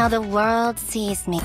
how the world sees me.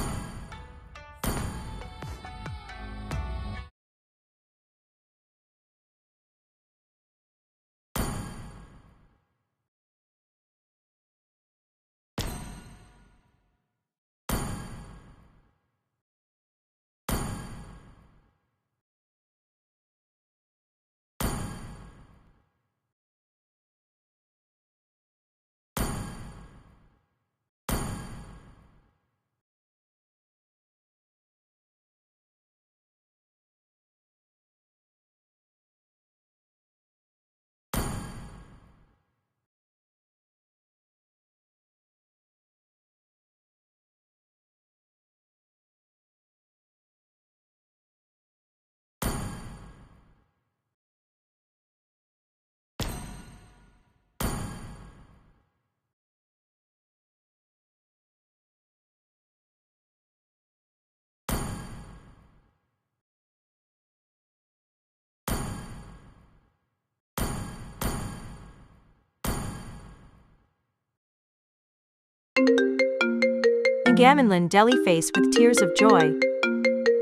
Gamelin deli face with tears of joy.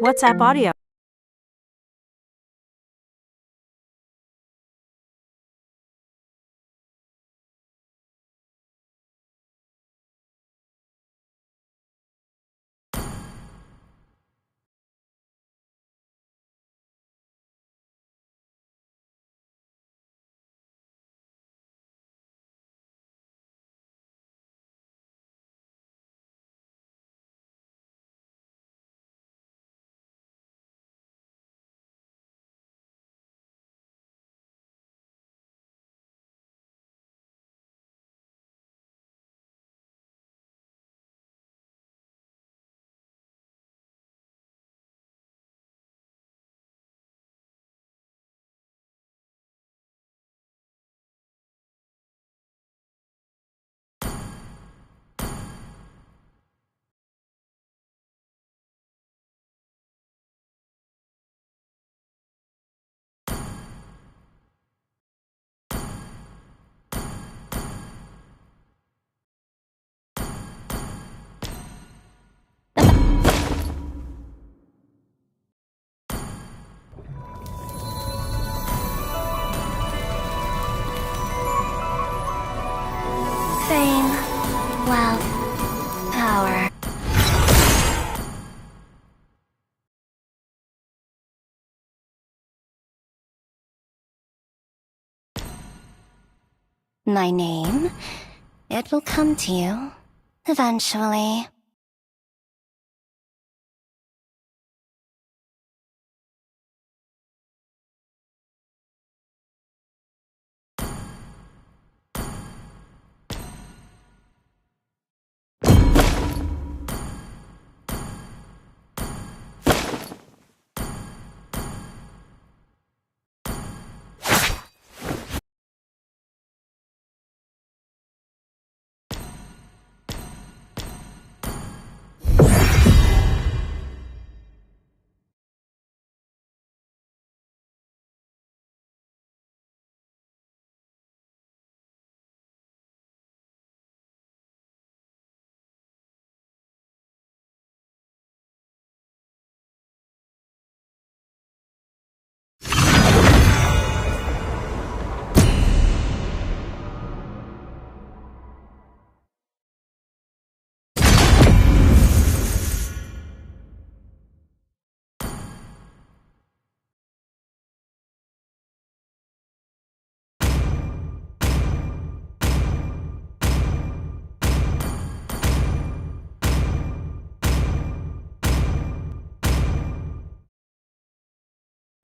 WhatsApp audio. Fame, wealth, power. My name? It will come to you, eventually.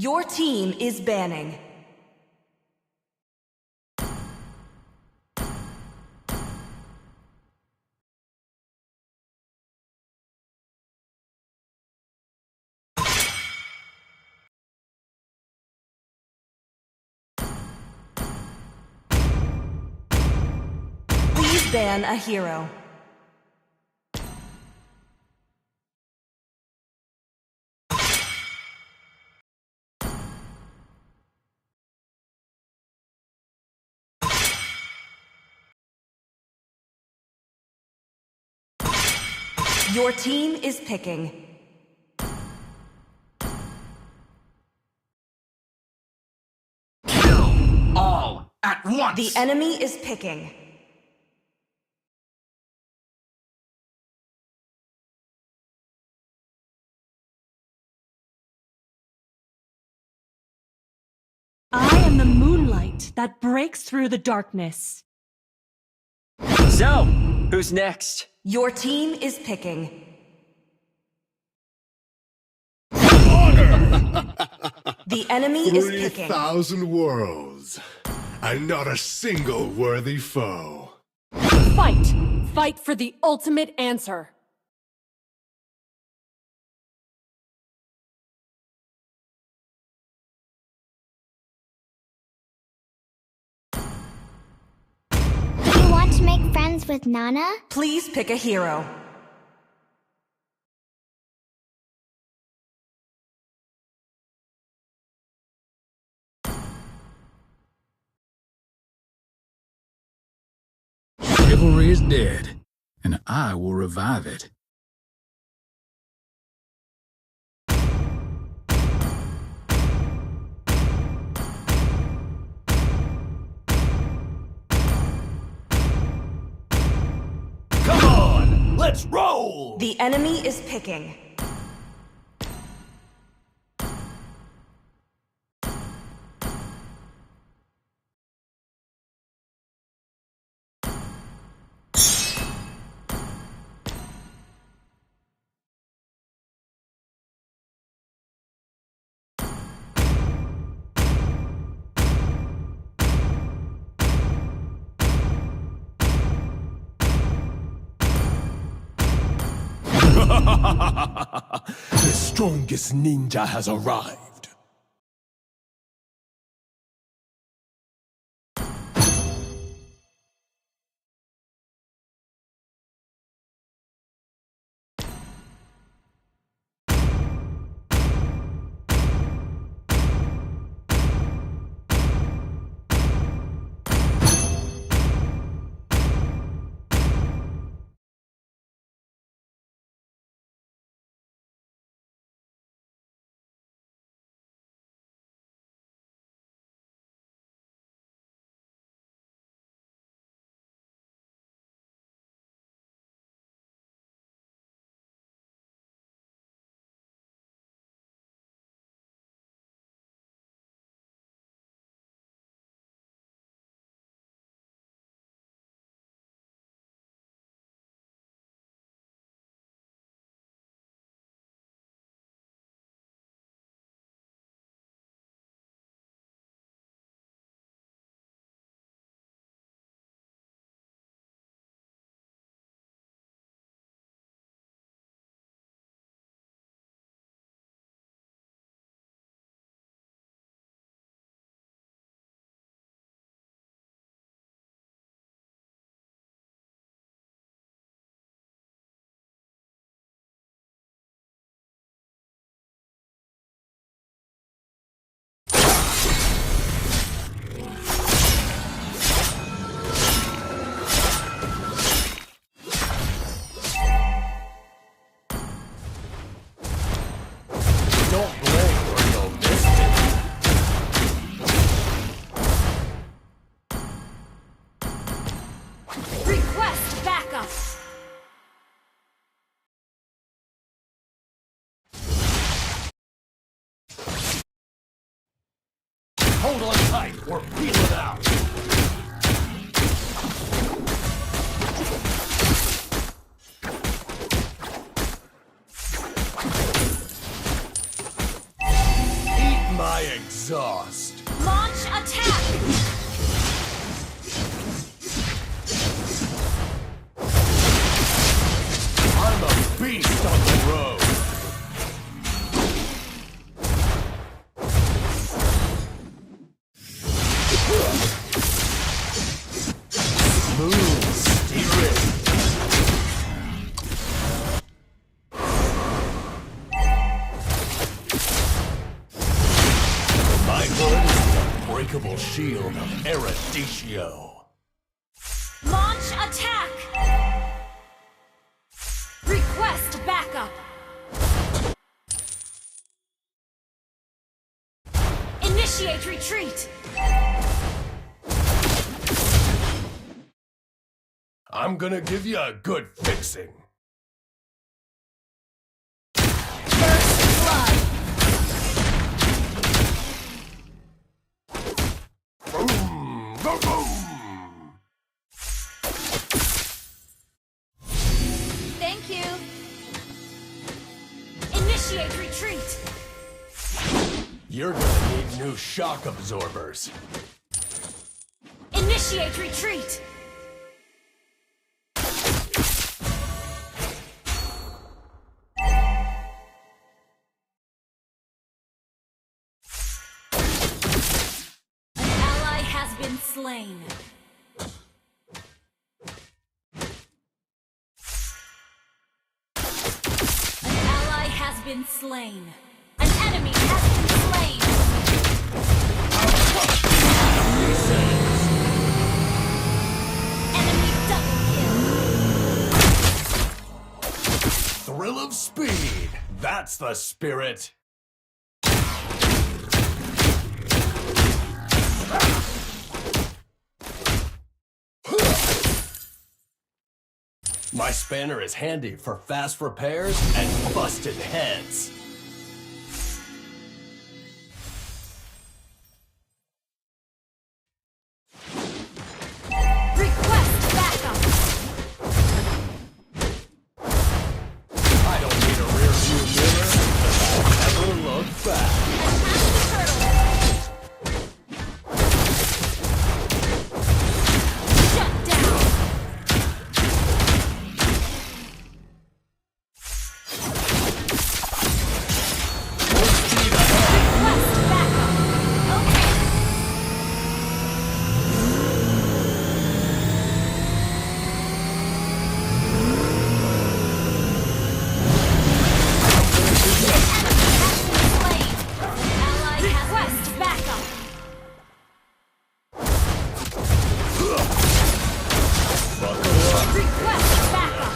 Your team is banning. Please ban a hero. Your team is picking. Kill all at once. The enemy is picking. I am the moonlight that breaks through the darkness. So, who's next? Your team is picking. The enemy is picking. 3,000 worlds, and not a single worthy foe. Fight! Fight for the ultimate answer. Do you want to make friends with Nana? Please pick a hero. Chivalry is dead, and I will revive it. Come on, let's roll! The enemy is picking. The strongest ninja has arrived. Request backup! Hold on tight, or peel it out. Eat my exhaust. Launch attack! I'm a beast on the road. Smooth steering. My hood is the unbreakable shield of Erudicio. Launch attack! Request Initiate retreat! I'm gonna give you a good fixing. First blood! Boom! Boom! Boom! Thank you! Initiate retreat! You're gonna need new shock absorbers. Initiate retreat! An ally has been slain. An ally has been slain. An enemy has been slain. Enemy double kill. Thrill of speed. That's the spirit. My spanner is handy for fast repairs and busted heads. Request backup. I don't need a rear view mirror, but I'll never look back. Attack the turtle. Shut down. Request backup. Okay. Request backup. Request backup.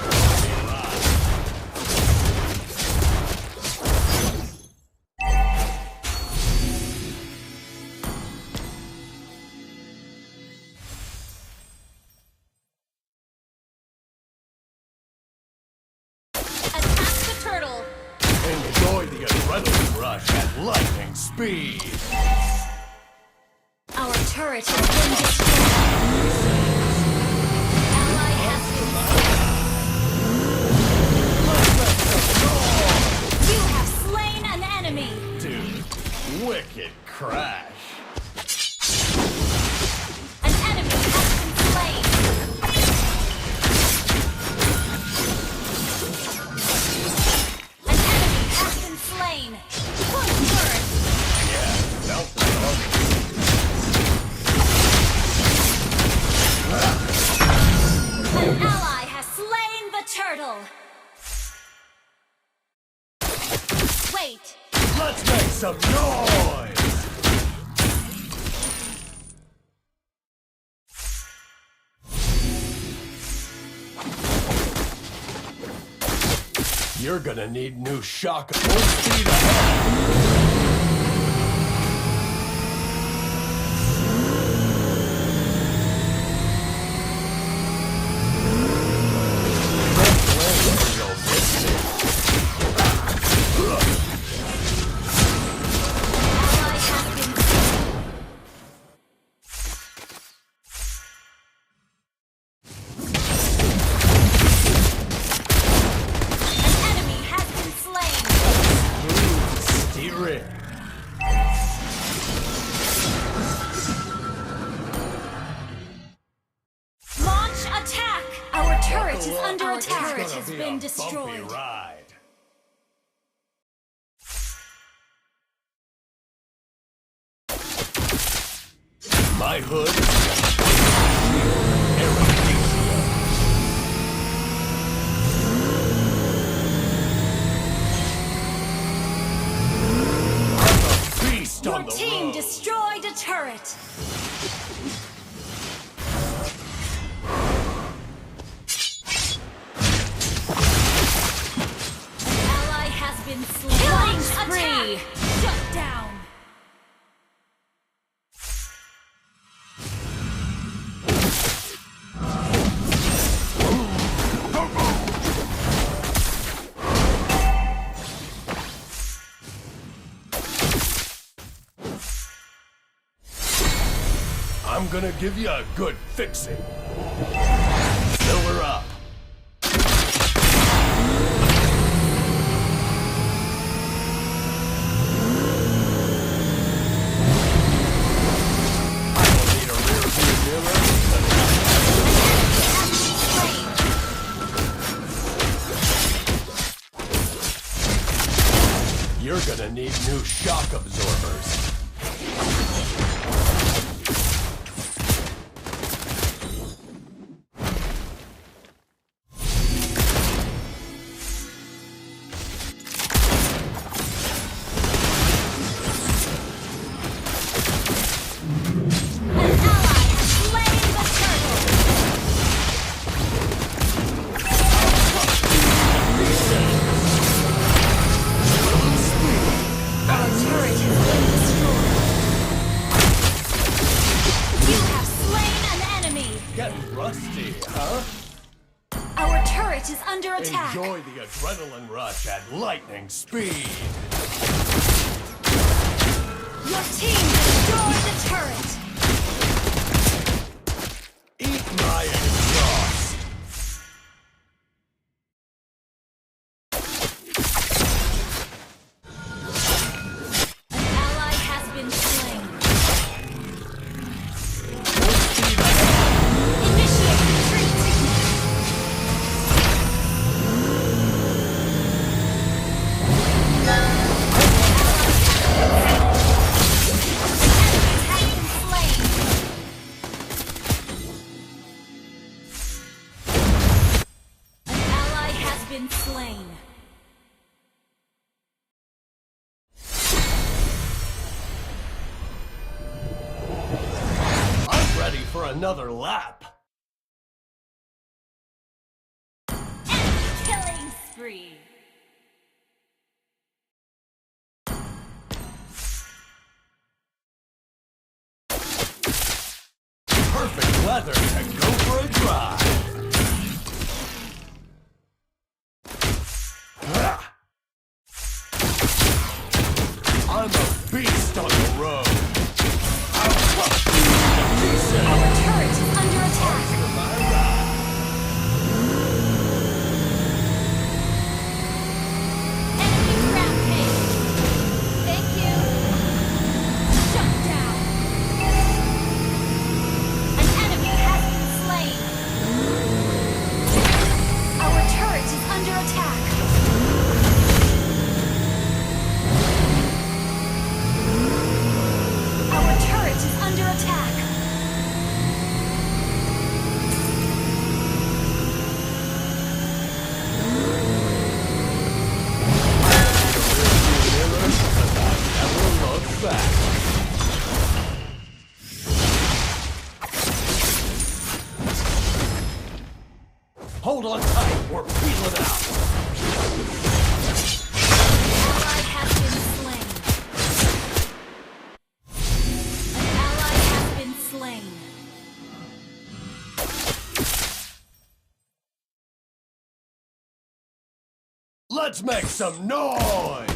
Attack the turtle. Enjoy the adrenaline rush at lightning speed. Our turret has been destroyed. Ally has been slain. You have slain an enemy. Dude, wicked crash. An enemy has been slain. An enemy has been slain. Close turret. Yeah, nope. An ally has slain the turtle. Wait. Let's make some noise! You're gonna need new shock. Full speed ahead. You'll miss it. Ally has been slain. An enemy has been slain. Smooth steering. Launch attack! Our turret is under It's attack. gonna Turret has be been a destroyed. bumpy ride. My hood is I'm a beast Your on the team road. destroyed a turret. An ally has been slain. Killing spree. Shut down. I'm gonna give you a good fixing. Fill her up. I don't need a rear view mirror. You're gonna need new shock absorbers. Getting rusty, huh? Our turret is under attack. Enjoy the adrenaline rush at lightning speed. Your team destroyed the turret. Eat my exhaust. An ally has been slain. Initiate retreat. An ally has been slain. I'm ready for another lap. Killing spree. Perfect weather to go for a drive. I'm a beast on the road. I'll crush you to pieces. Our turret is under attack. For my ride. Enemy rampage. Thank you. Shut down. An enemy has been slain. Our turret is under attack. Our turret is under attack. Never look back. Hold on tight, we're peeling out. Ally has been slain. An ally has been slain. Let's make some noise!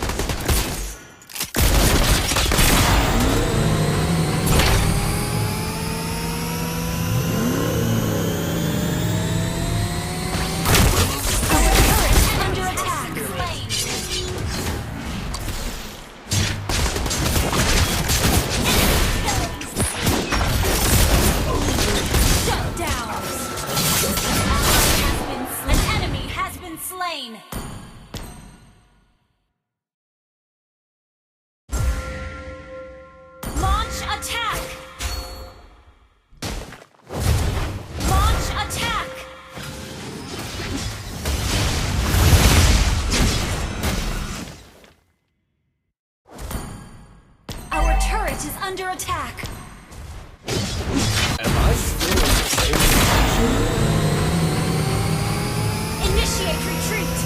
Our turret is under attack. Shut down. An enemy has been slain. Launch attack. Launch attack. Our turret is under attack. Am I still in the same position? Initiate retreat.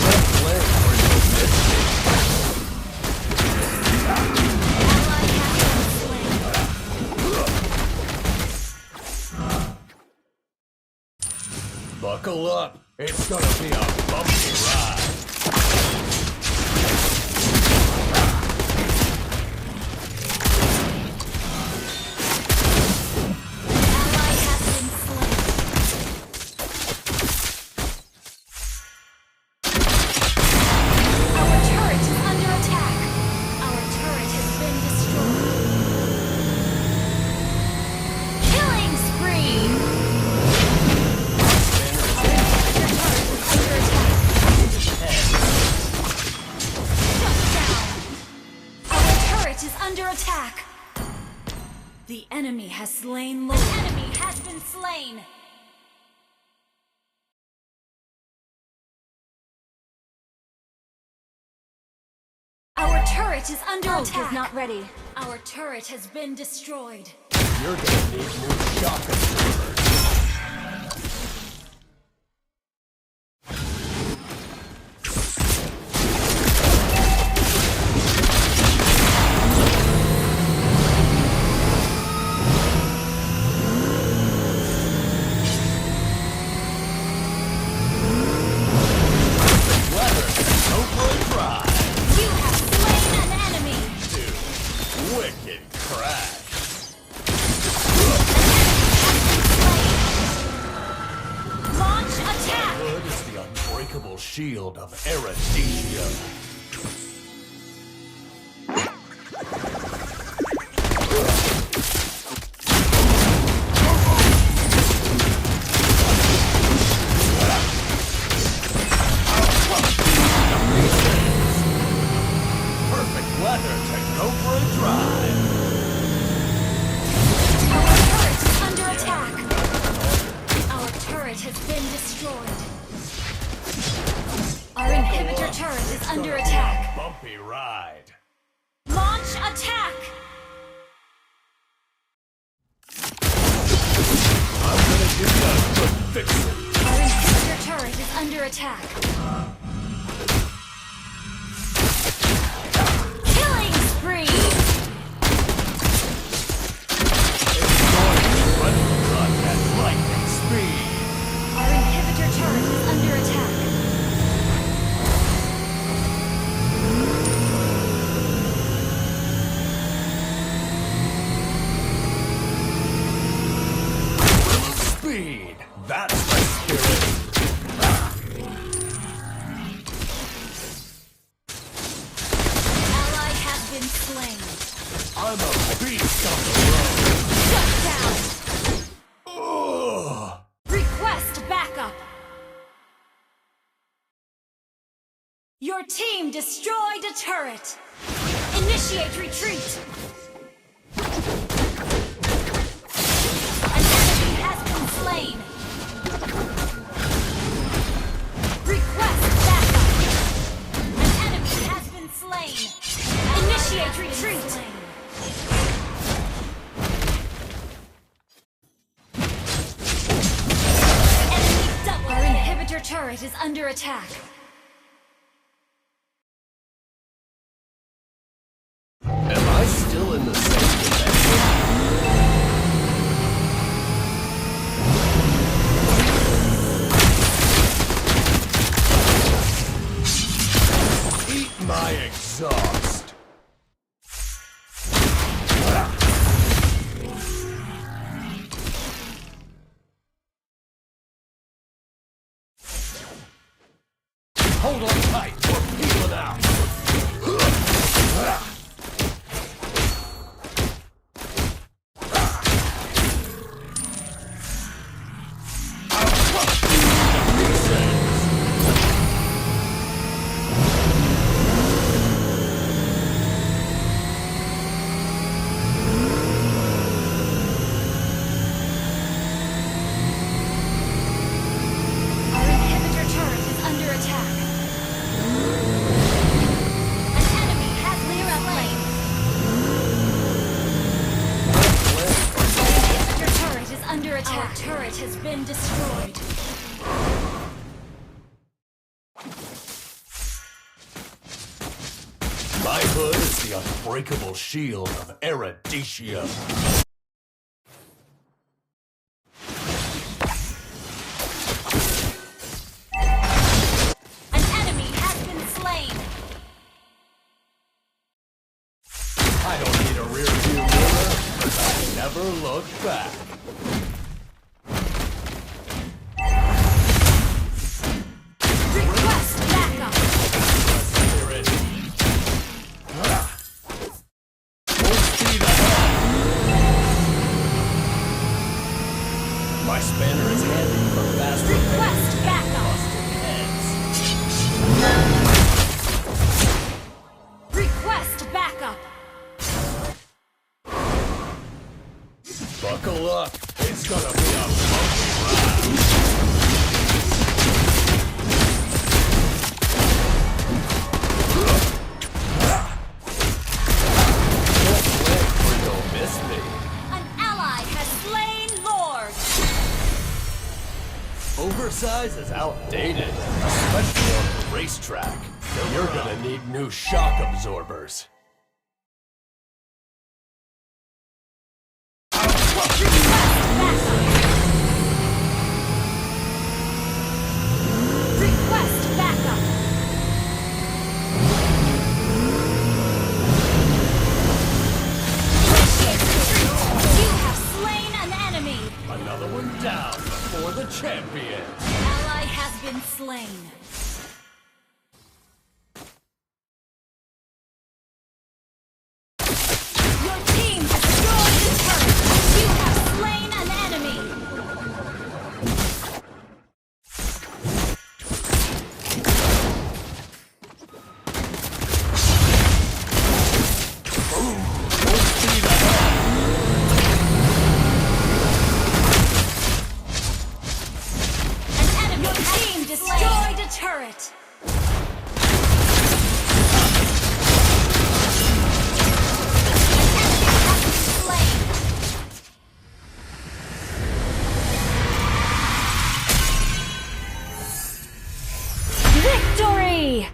Let's land where you missed me. Ally has been slain. Buckle up. It's gonna be a bumpy ride. The enemy has slain Lord. The enemy has been slain. Our turret is under attack. Is not ready. Our turret has been destroyed. You're gonna need more shock absorbers. Shield of Erytheia. Perfect weather to go for a drive. Our turret is under attack. Our turret has been destroyed. Our inhibitor turret is under attack. Bumpy ride. Launch attack! I'm gonna give you a good fixin'. Our inhibitor turret is under attack. Killing spree! It's going to run the truck at lightning speed. Our inhibitor turret is under attack. Speed. That's the spirit. Ally has been slain. I'm a beast on the road. Shut down! Request backup! Your team destroyed a turret! Initiate retreat! An enemy has been slain! Request backup! An enemy has been slain! Initiate retreat! Enemy double! Our inhibitor turret is under attack. Am I still in the same dimension? Eat my exhaust. Hold on tight, we're peeling out. Our inhibitor turret is under attack. An enemy has been slain. Our inhibitor turret is under attack. Our turret has been destroyed. My hood is the unbreakable shield of Erytheia. An enemy has been slain. I don't need a rear view mirror, because I never look back. Request backup. Spirit. Full speed ahead. My spanner is handy for fast Request repairs. backup. Busted heads. Request backup. exercise is outdated, especially on the racetrack. You're gonna need new shock absorbers. Request backup. You have slain an enemy. Another one down before the champion. Ally has been slain. Your team destroyed the turret. You have slain an enemy. An enemy. Your team destroyed a turret. Victory!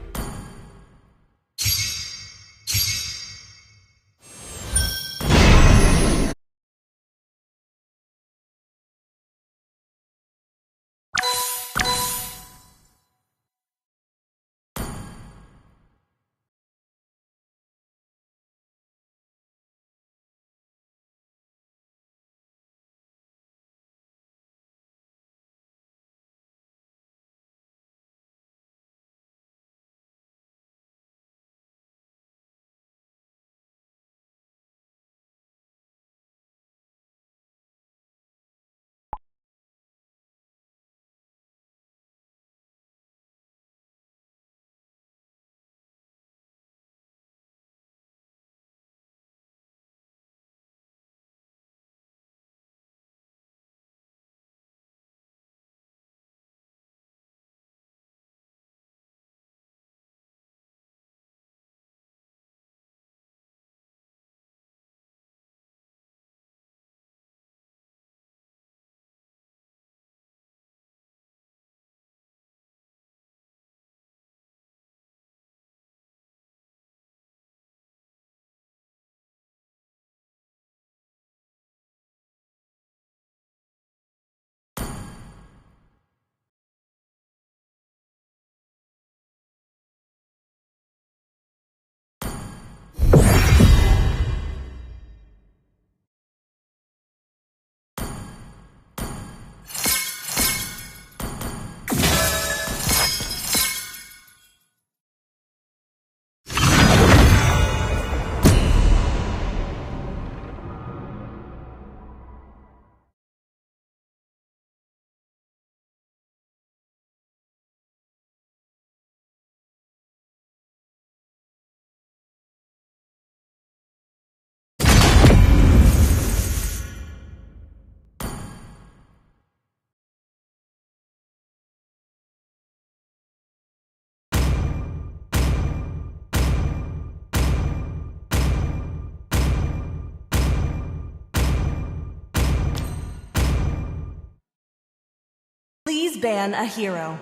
Please ban a hero.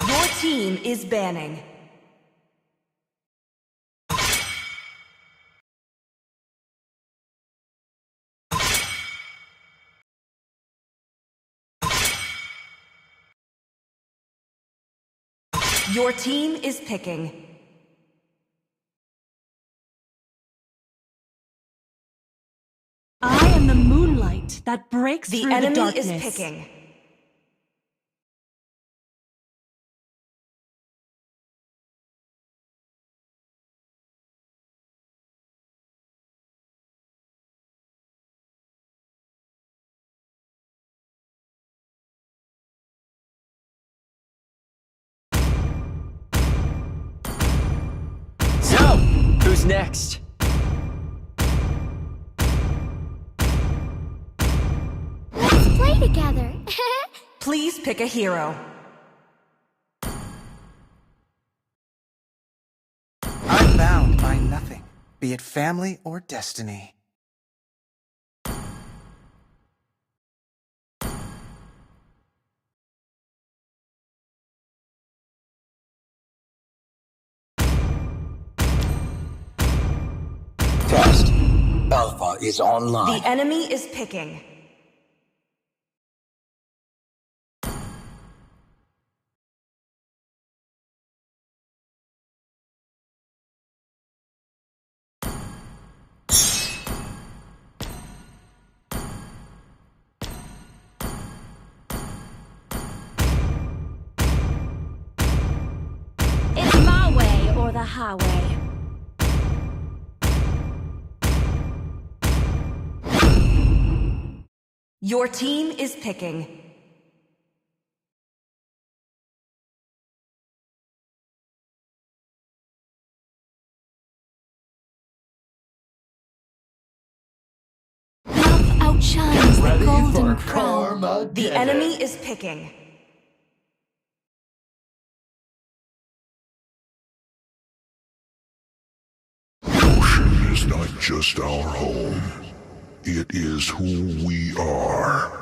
Your team is banning. Your team is picking. I am the moonlight that breaks The through the enemy darkness. is picking. So, who's next? Let's play together. Please pick a hero. be it family or destiny. Test. Alpha is online. The enemy is picking. It's my way or the highway. Your team is picking. Love outshines the Ready golden for crown. The enemy is picking. Ocean is not just our home. It is who we are.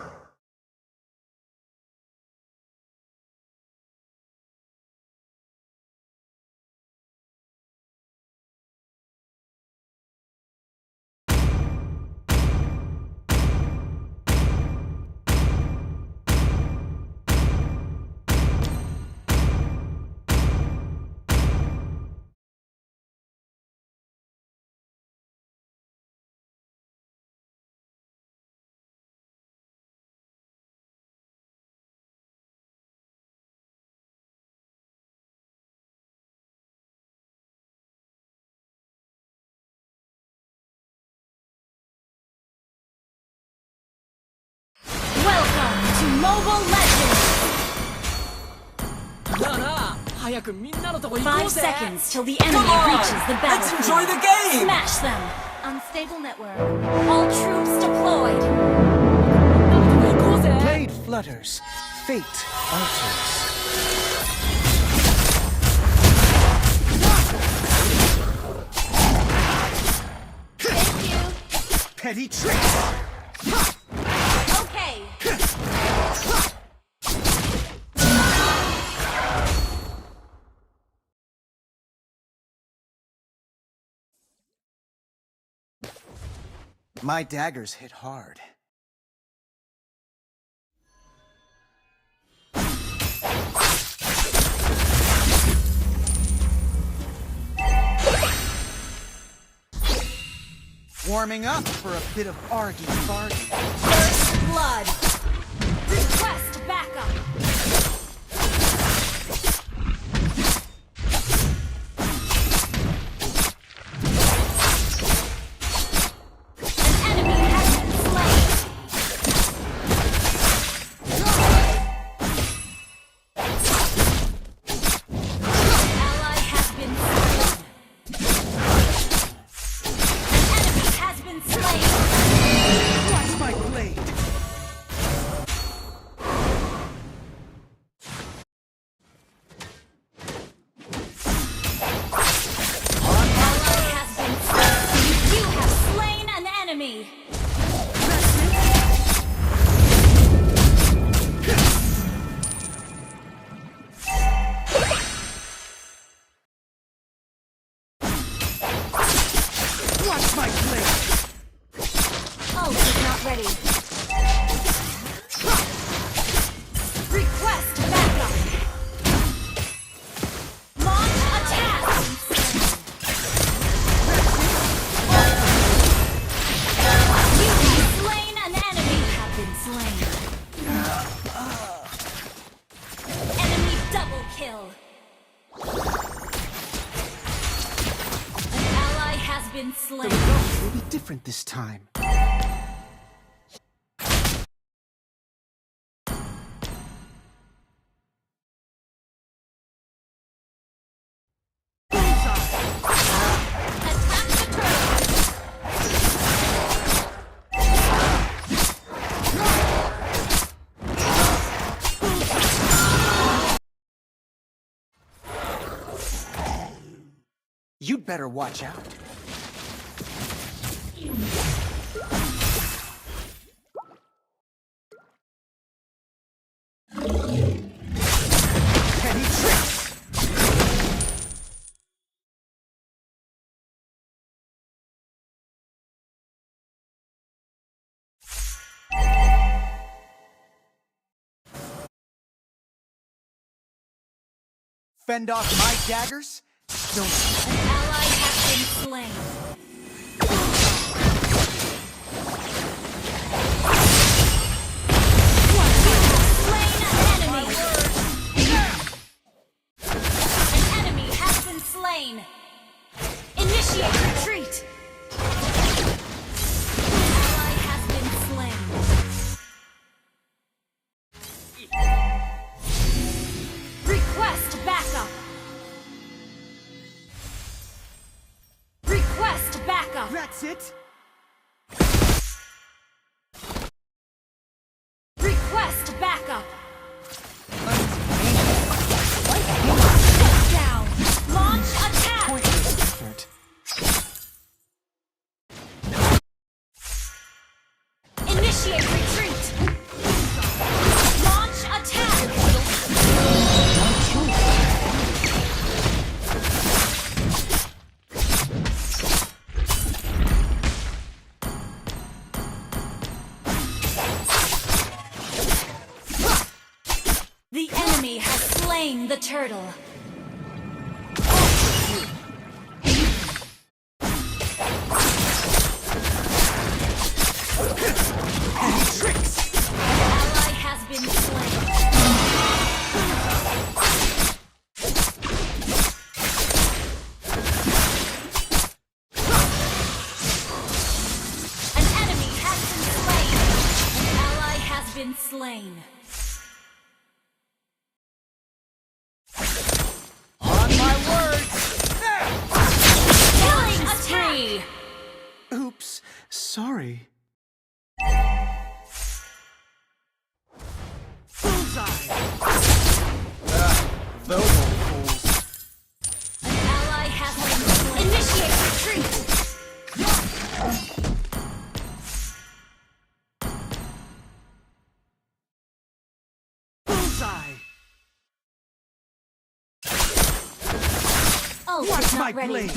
Welcome to Mobile Legends! 5 seconds till the enemy reaches the battlefield. Let's enjoy the game! Smash them! Unstable network. All troops deployed. Blade flutters, fate alters. Thank you. Petty tricks! Okay. My daggers hit hard. Warming up for a bit of argy-bargy. First blood. Request backup. An enemy has been slain. Ally has been slain. An enemy has been slain. Watch my blade! Ally has been slain. You have slain an enemy. Watch my blade! Ult is not ready. Request backup. Launch attack. You have slain an enemy. Have been slain. Enemy double kill. An ally has been slain. It will be different this time. Attack the turret. You'd better watch out. fend off my daggers? Don't An ally has been slain. An enemy has been slain. Initiate retreat. Ally has been slain. Request backup. Request backup. That's it. Request backup. Untamed. Shut down. Launch attack. Effort. Initiate retreat. Launch attack. The enemy has slain the turtle. Tricks. Ally has been slain. An enemy has been slain. An ally has been slain. On my word. Killing spree. Oops. Sorry. Bullseye. Those old fools. An ally has been slain. Initiate retreat. Bullseye. Oh, Watch it's my not ready. blade.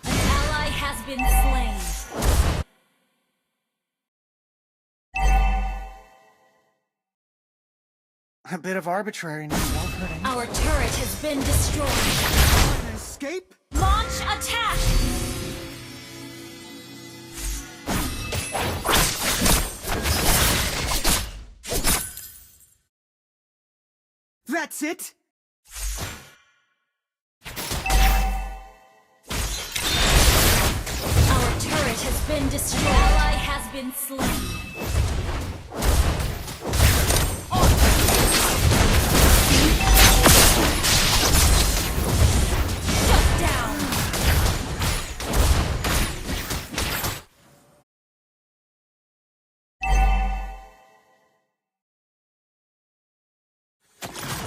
An ally has been slain. A bit of arbitrariness won't hurt anyone. Our turret has been destroyed. An escape? Launch attack. That's it. Our turret has been destroyed. Ally has been slain. Shut down.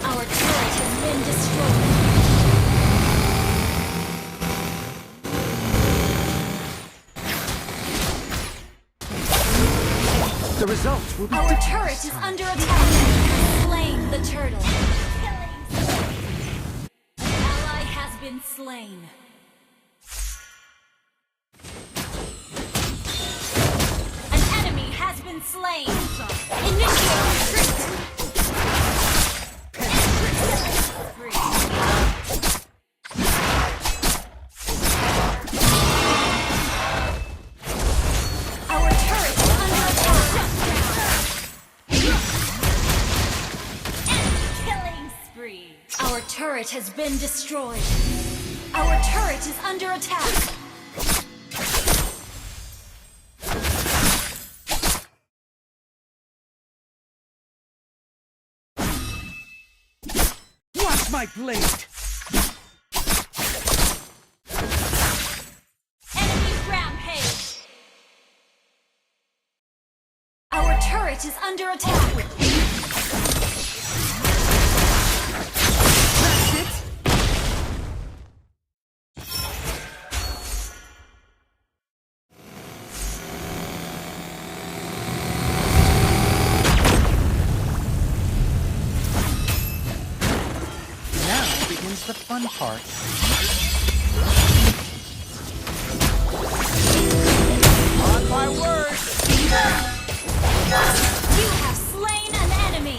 Our turret has been destroyed. The result will be Our different turret this is time. under attack. Slain the turtle. An ally has been slain. An enemy has been slain. Initiate retreat. Our turret is under attack. Enemy killing spree. Our turret has been destroyed. Our turret is under attack. Watch my blade. Enemy rampage. Our turret is under attack. That's it. Now begins the fun part. On my word! You have slain an enemy.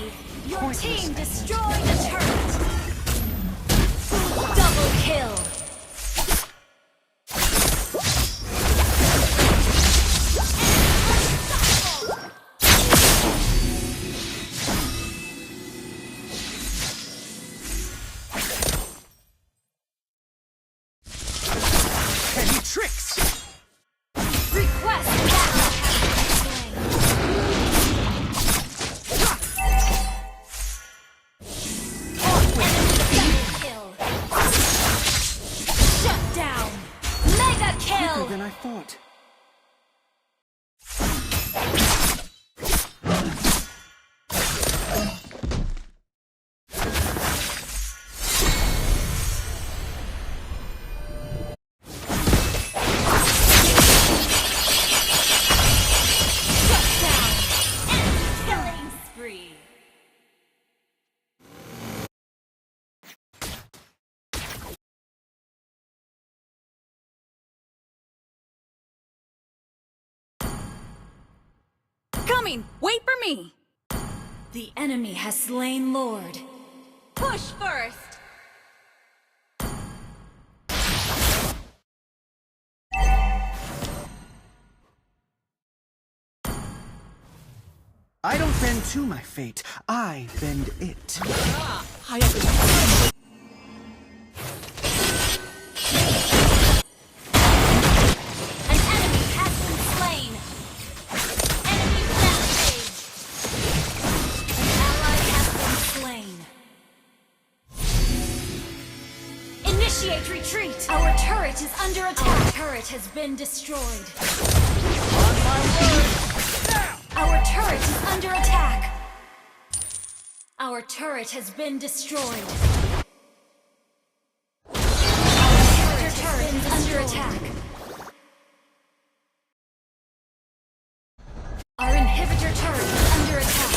than I thought. Killing spree. Coming! Wait for me! The enemy has slain Lord. Push first! I don't bend to my fate. I bend it. An enemy has been slain. Enemy rampage. An ally has been slain. Initiate retreat. Our turret is under attack. Our turret has been destroyed. On my word! Our turret is under attack. Our turret has been destroyed. Our turret is under attack. Our inhibitor turret is under attack.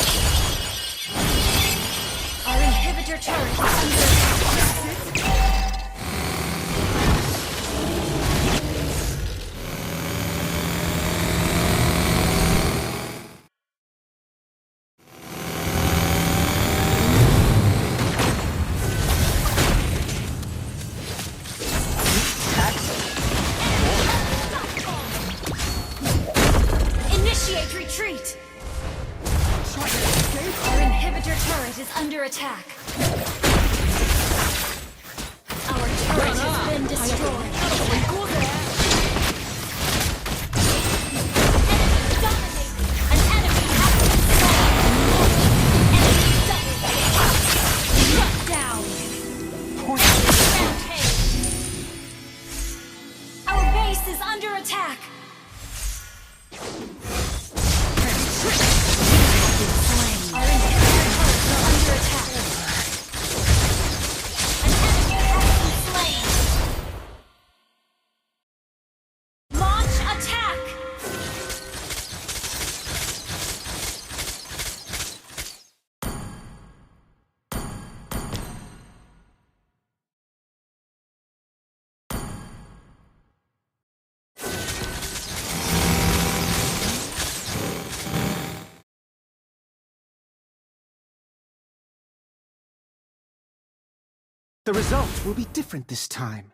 Our inhibitor turret is under attack. Initiate retreat. Our inhibitor turret is under attack. Our turret has been destroyed. Enemy dominated. An enemy has been slain. Enemy double kill. Shut down. Rampage. Our base is under attack. Our inhibitor turrets are under attack. An enemy has been slain. Launch attack! The result will be different this time.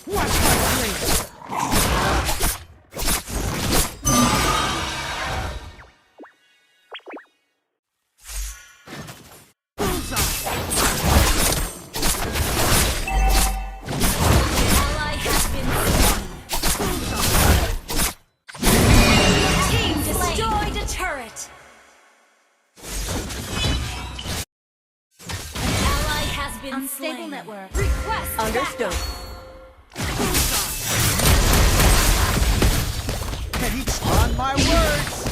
Watch my blade! Bullseye! Ally has been slain. Team destroyed a turret. An ally has been Unstable slain. network. Request Understood. backup. On my words!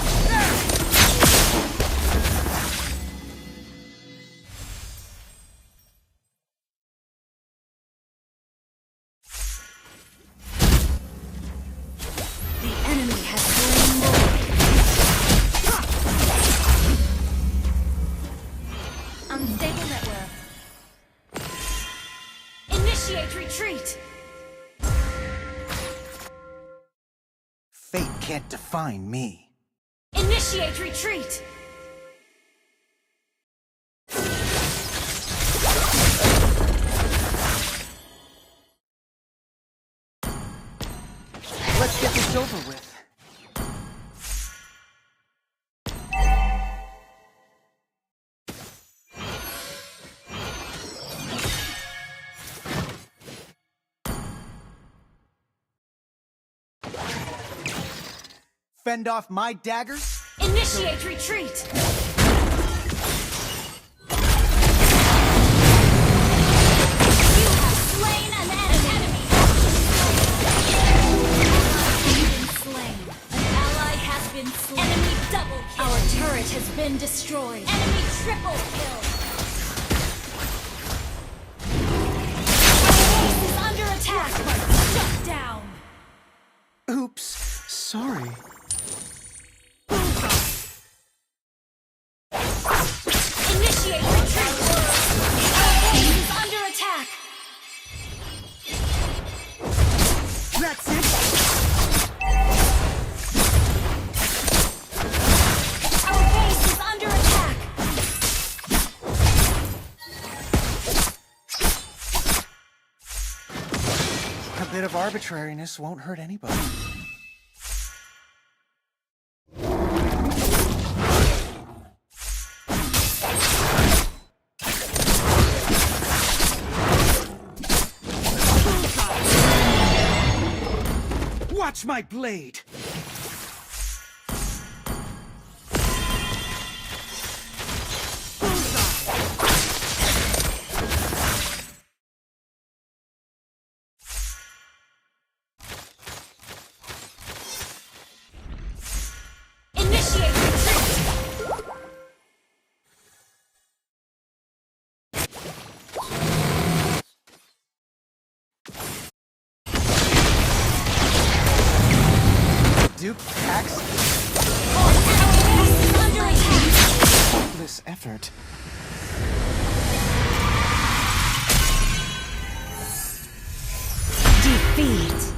The enemy has slain Lord. Unstable network. Initiate retreat. Fate can't define me. Initiate retreat. Let's get this over with. Fend off my daggers? Initiate retreat! You have slain an enemy! Slain. An ally has been slain. Enemy double kill. Our turret has been destroyed. Enemy triple kill. Our base is under attack. Shut down. Oops, sorry. Initiate retreat. Our base is under attack. That's it. Our base is under attack. A bit of arbitrariness won't hurt anybody. Watch my blade! Initiate retreat. Duke packs Our base is under attack. this effort. Defeat.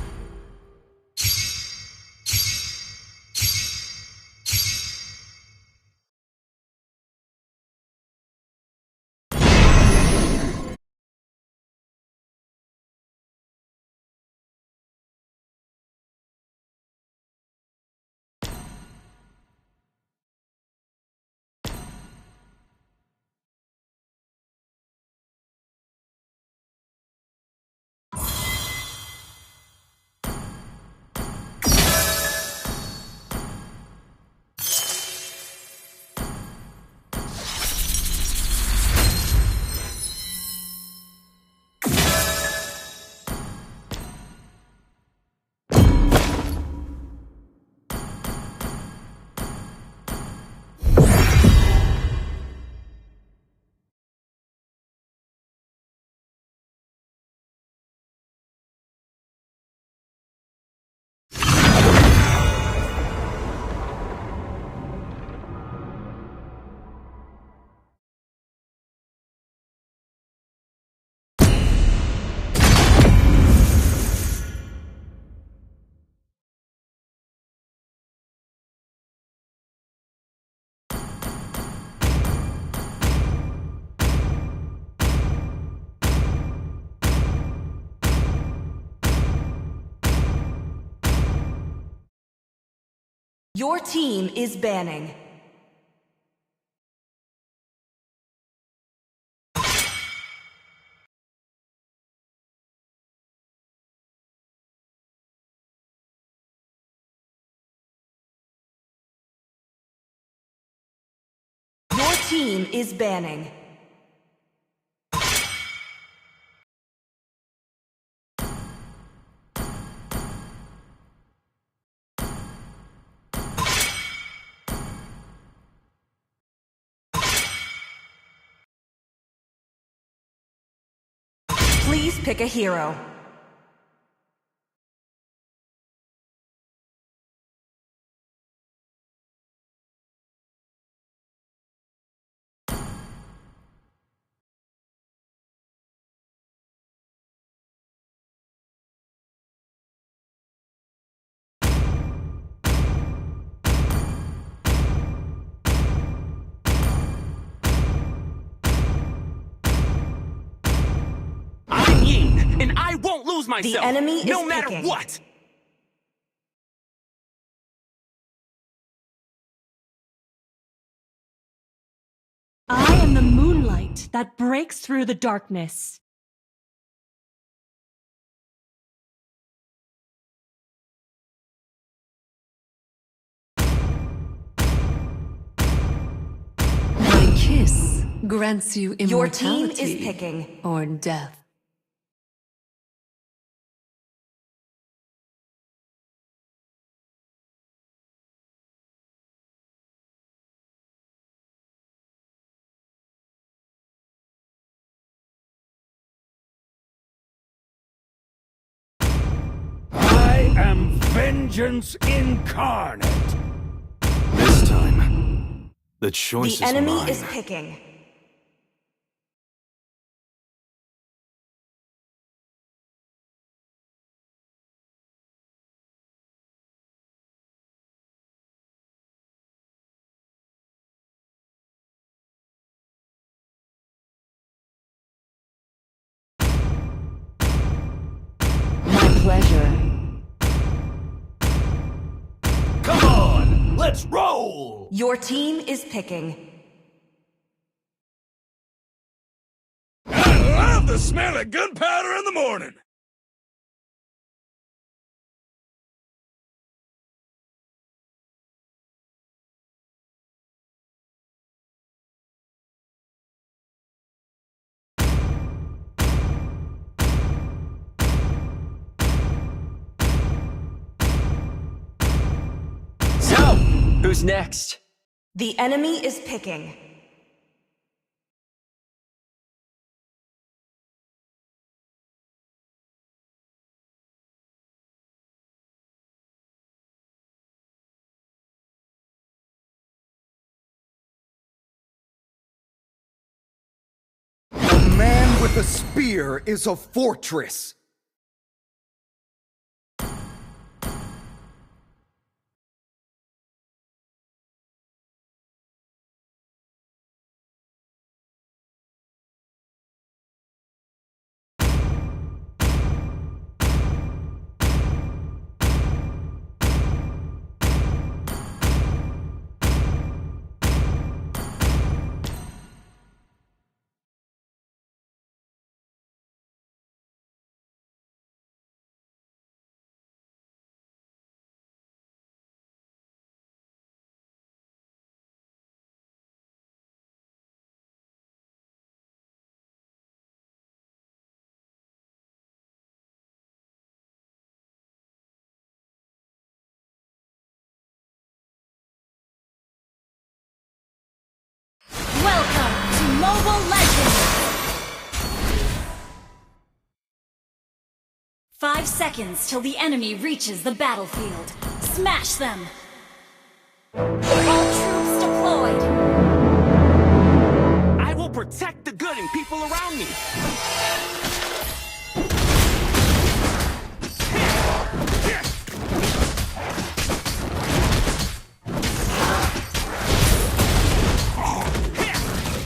Your team is banning. Your team is banning. Please pick a hero. I'm Yin, and I won't lose myself. The enemy is no matter picking. what. I am the moonlight that breaks through the darkness. grants you immortality Your team is picking. or death. I am vengeance incarnate. This time, the choice The is enemy mine. is picking. My pleasure. Come on, let's roll! Your team is picking. I love the smell of gunpowder in the morning. So, who's next? The enemy is picking. A man with a spear is a fortress. Welcome to Mobile Legends! 5 seconds till the enemy reaches the battlefield. Smash them! All troops deployed! I will protect the good and people around me.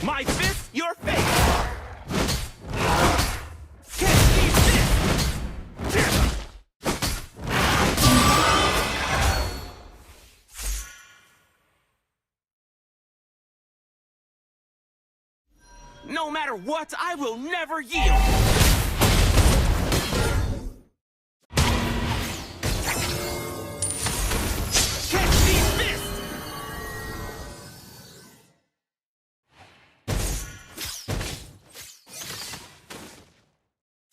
My fist, your face. Catch these fists. No matter what, I will never yield. Catch these fists.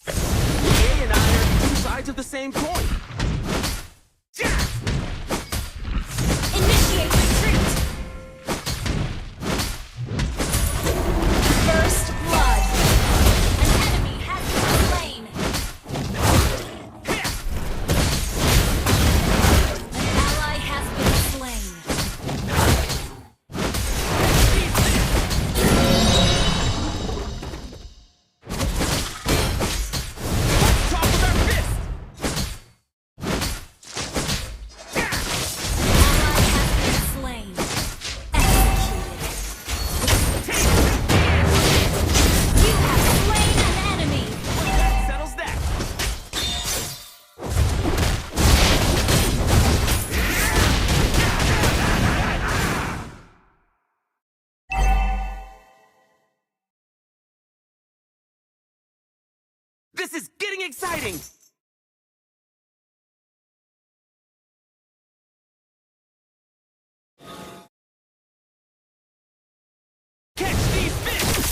Jay and I are two sides of the same coin. Initiate retreat! First blood! An enemy has been slain! An ally has been slain! Top of their fist. Slain. Executed. You have slain an enemy. That settles that. This is getting exciting. Catch these fists.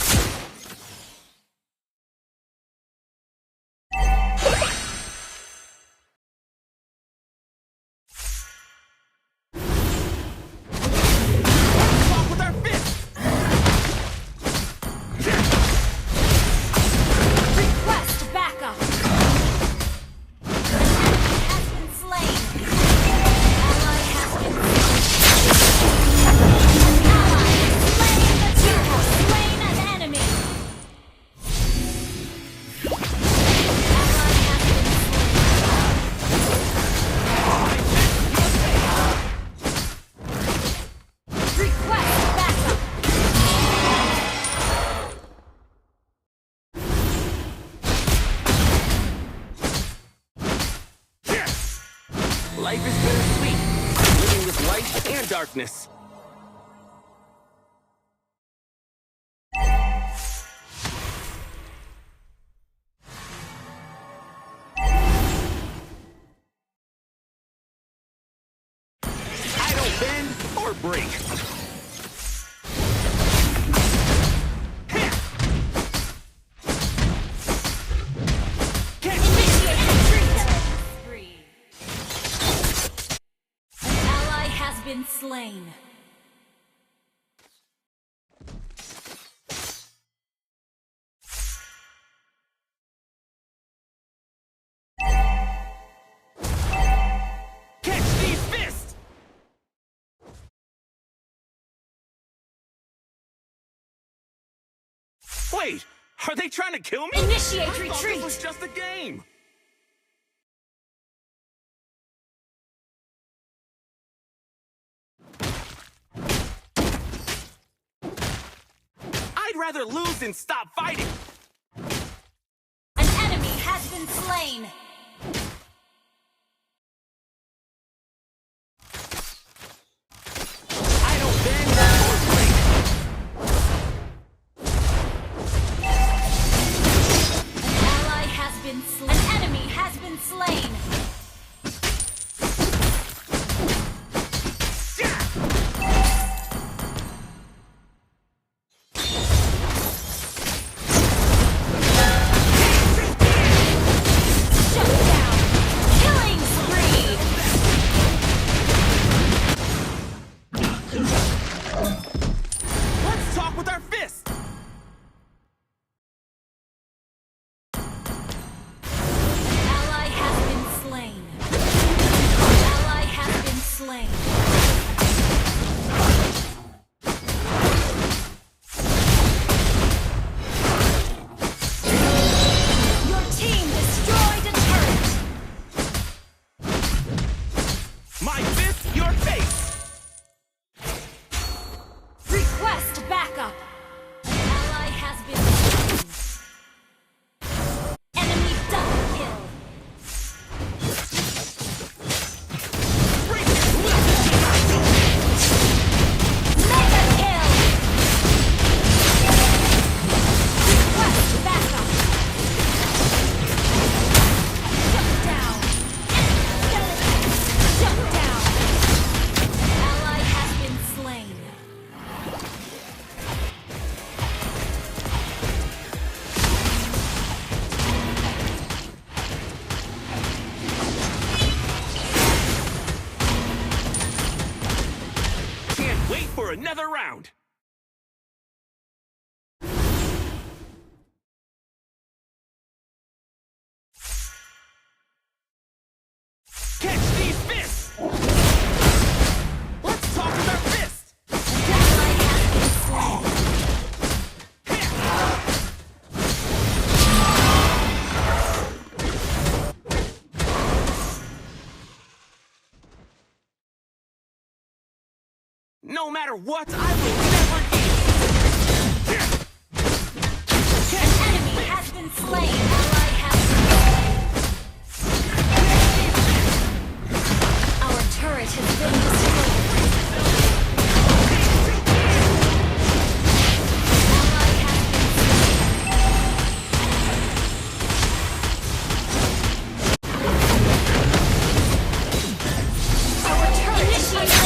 and darkness. I don't bend or break. Been slain. Catch these fists! Wait, are they trying to kill me? Initiate I thought retreat. this was just a game. I'd rather lose than stop fighting. An enemy has been slain. I don't bend or break. An ally has been slain. An enemy has been slain. Let's talk with our fists. Ally has been slain. Ally has been slain. Your team destroyed a turret. My fist, your face. Request backup. Ally has been slain. Enemy double kill. Mega kill. Request backup. Shut down. Shut down. Ally has been slain. Can't wait for another round. Catch these fists. Let's talk with our fists. Ally has been slain. No matter what, I will never give. An enemy has been slain. Ally has been slain. Our turret has been destroyed. Ally has been slain. Our turret has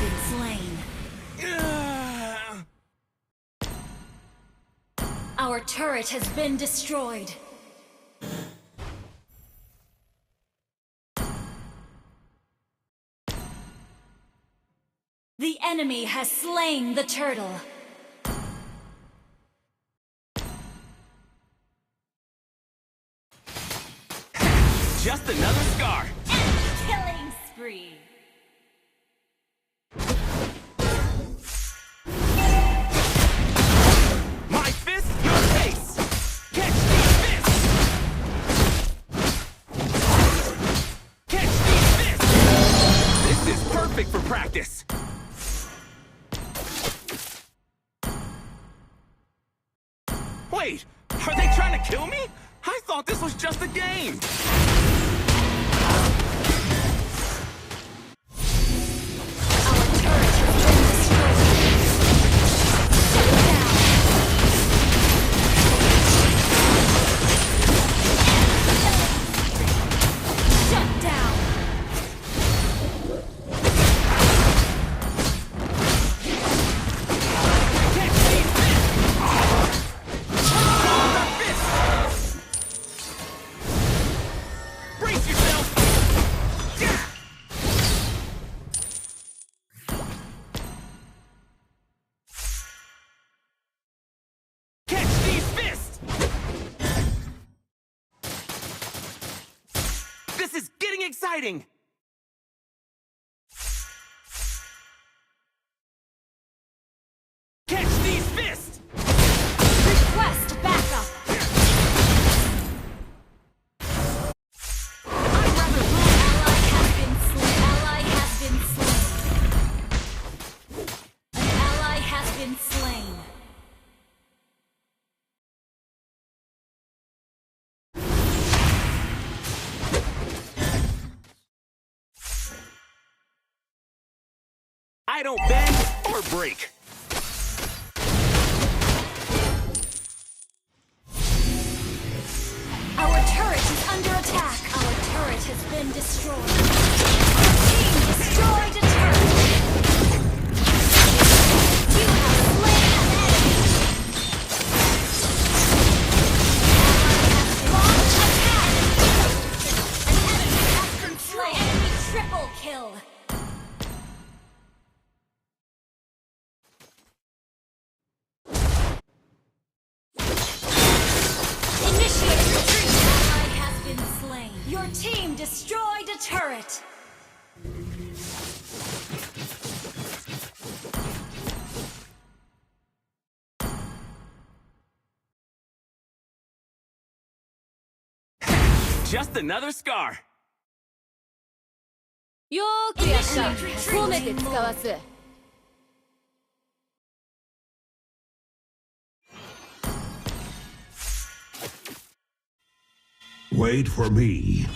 been slain. Our turret has been destroyed. The enemy has slain the turtle. Just another scar. Killing spree. My fist, your face. Catch these fists. Catch these fists. This is perfect for practice. Wait, are they trying to kill me? I thought this was just a game. This is getting exciting! Catch these fists! Request backup! I'd rather lose. Ally has been slain. An ally has been slain. I don't bend or break. Our turret is under attack. Our turret has been destroyed. Our team destroyed a turret. You have slain an enemy. Launch attack. An enemy has been slain. Enemy triple kill. Initiate retreat. Ally has been slain. Your team destroyed a turret. Just another scar. よーくやった込めて使わす Wait for me.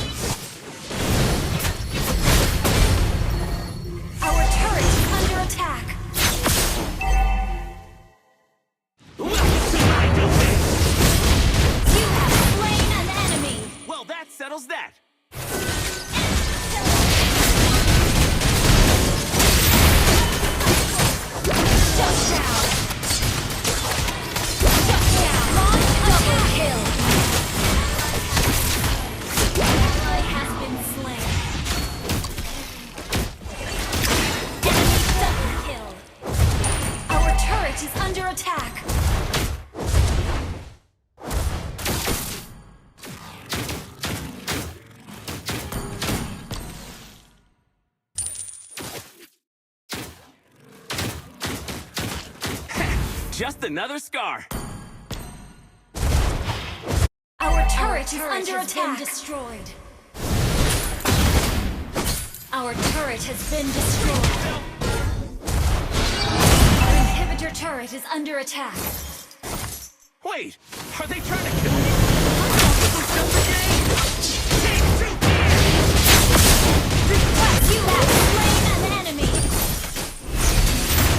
Our turret is under attack. Welcome to my domain. You have slain an enemy. Well, that settles that. Shut down. Shut down. Launch double kill. Ally has been slain. Enemy double kill. Our turret is under attack. Just another scar. Our turret is under attack. Destroyed. Our turret has been destroyed. Our inhibitor turret is under attack. Wait, are they trying to kill me? This was just a game. Take two here. Request you have slain an enemy.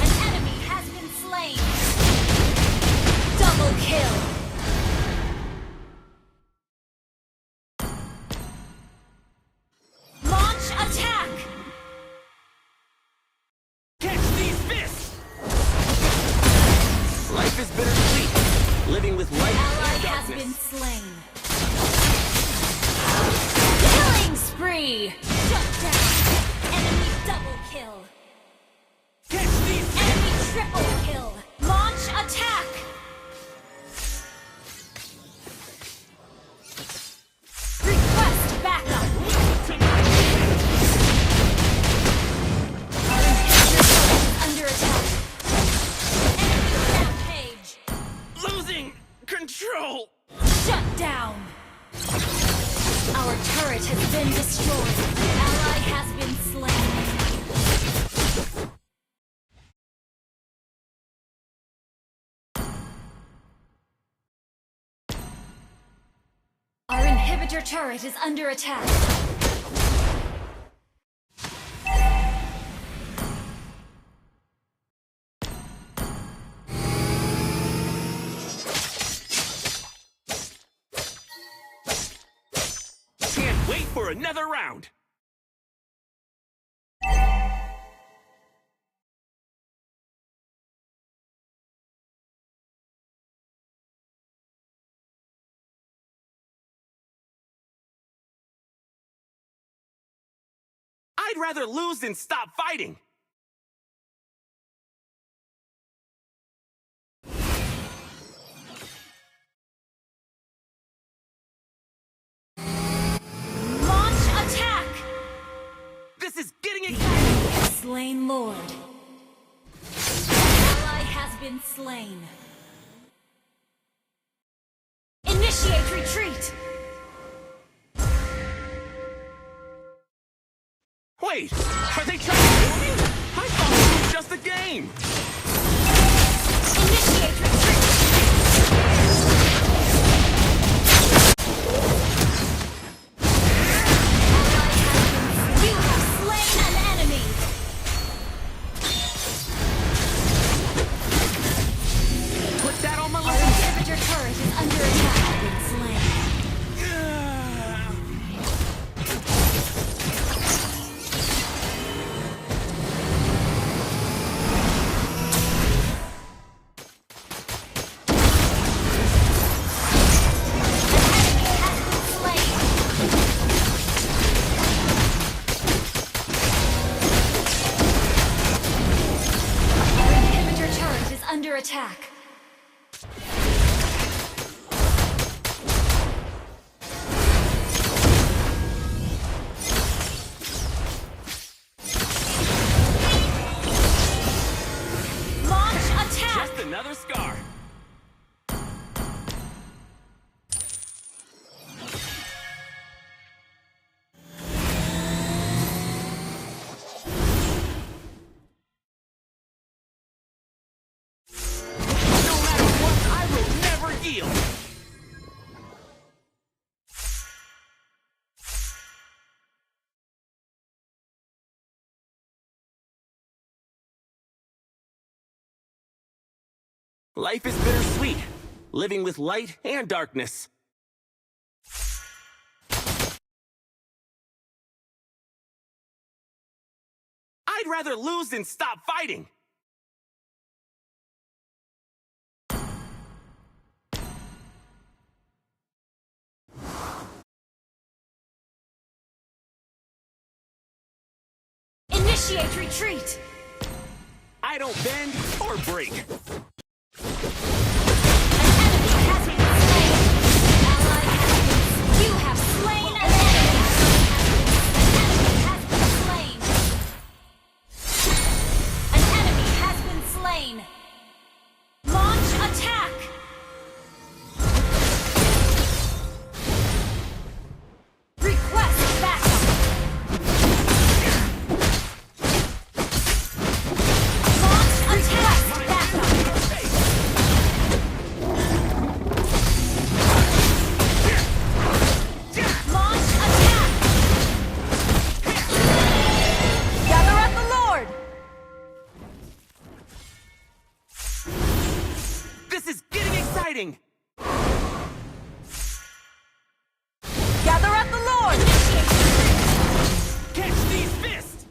An enemy has been slain. Double kill. Launch attack. Catch these fists. Life is bittersweet. Living with light Ally and has darkness. been slain. Killing spree. Shut down. Enemy double kill. Catch these fists. Enemy triple kill. Launch attack. Request backup. To my domain. Our inhibitor turret is under attack. Enemy rampage. Losing control. Shut down. Our turret has been destroyed. An ally has been slain. Our inhibitor turret is under attack. Can't wait for another round. I'd rather lose than stop fighting. Launch slain Lord. Ally has been slain. Initiate retreat! Wait, are they trying to kill me? I thought it was just a game. Initiate retreat! You have slain an enemy! Put that on my Our list. inhibitor turret is under attack. Been slain. Under attack. Launch attack. Just another scar. Life is bittersweet, living with light and darkness. I'd rather lose than stop fighting. Initiate retreat. I don't bend or break. You have slain an enemy! An enemy has been slain! Launch attack! Request backup! Launch attack! Backup! Gather at the Lord! Catch these fists!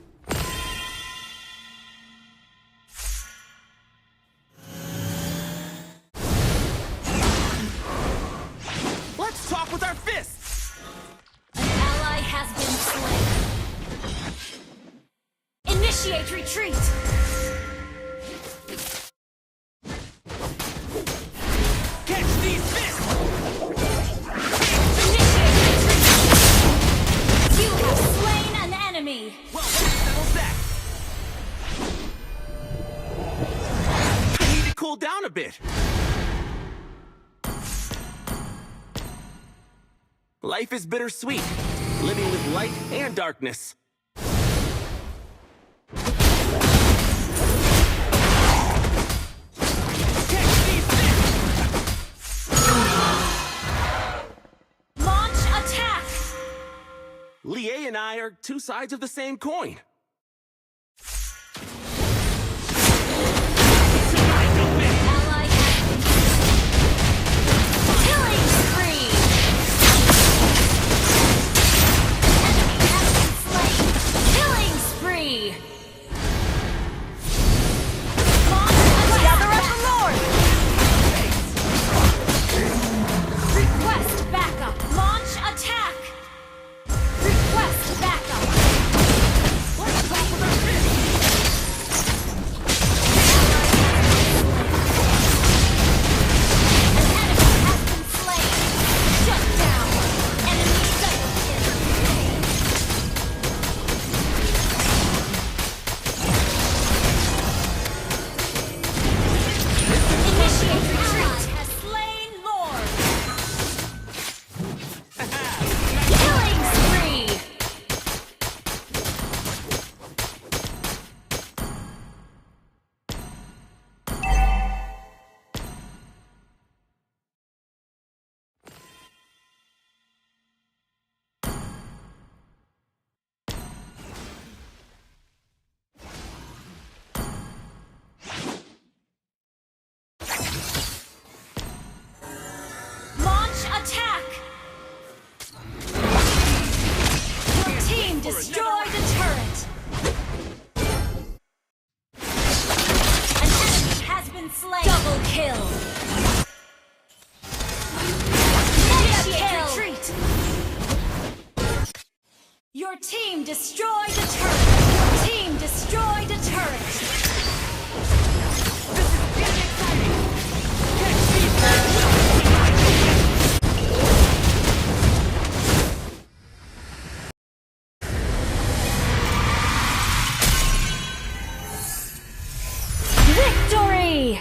Let's talk with our fists! An ally has been slain. Initiate retreat! Well, that settles that. I need to cool down a bit. Life is bittersweet, living with light and darkness. Lie and I are two sides of the same coin. Killing spree! Enemy has been slain! Killing spree! Gather at the Lord! Request backup! Launch attack! Request backup! kill. Initiate retreat. Your team destroyed a turret. Your team destroyed a turret. This is getting exciting! Catch these guys! Victory!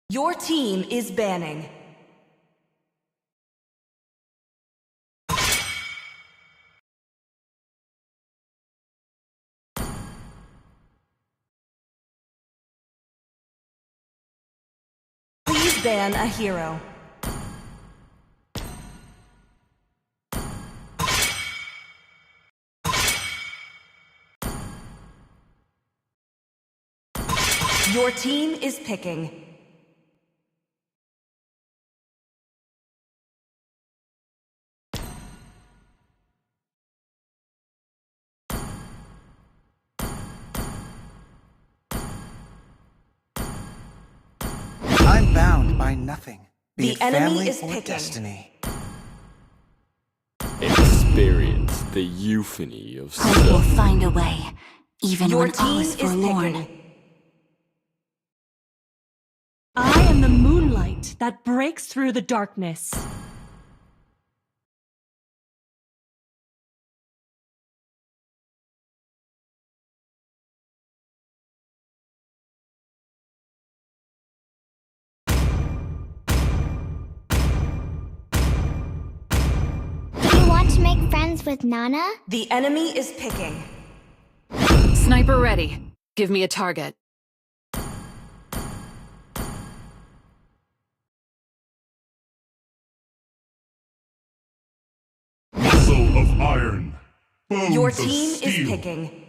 Your team is banning. Please ban a hero. Your team is picking. I'm bound by nothing. Be The it enemy family is or picking. destiny. Experience the euphony of Hope will self. find a way, even Your when all team is is forlorn. picking. I am the moonlight that breaks through the darkness. Do you want to make friends with Nana? The enemy is picking. Sniper ready. Give me a target. Your team is picking.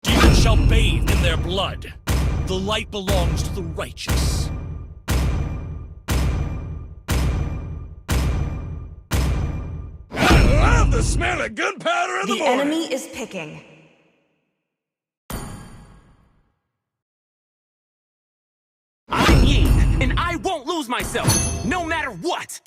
Demons shall bathe in their blood. The light belongs to the righteous. I love the smell of gunpowder in the The morning. enemy is picking. I'm Yi, and I won't lose myself, no matter what!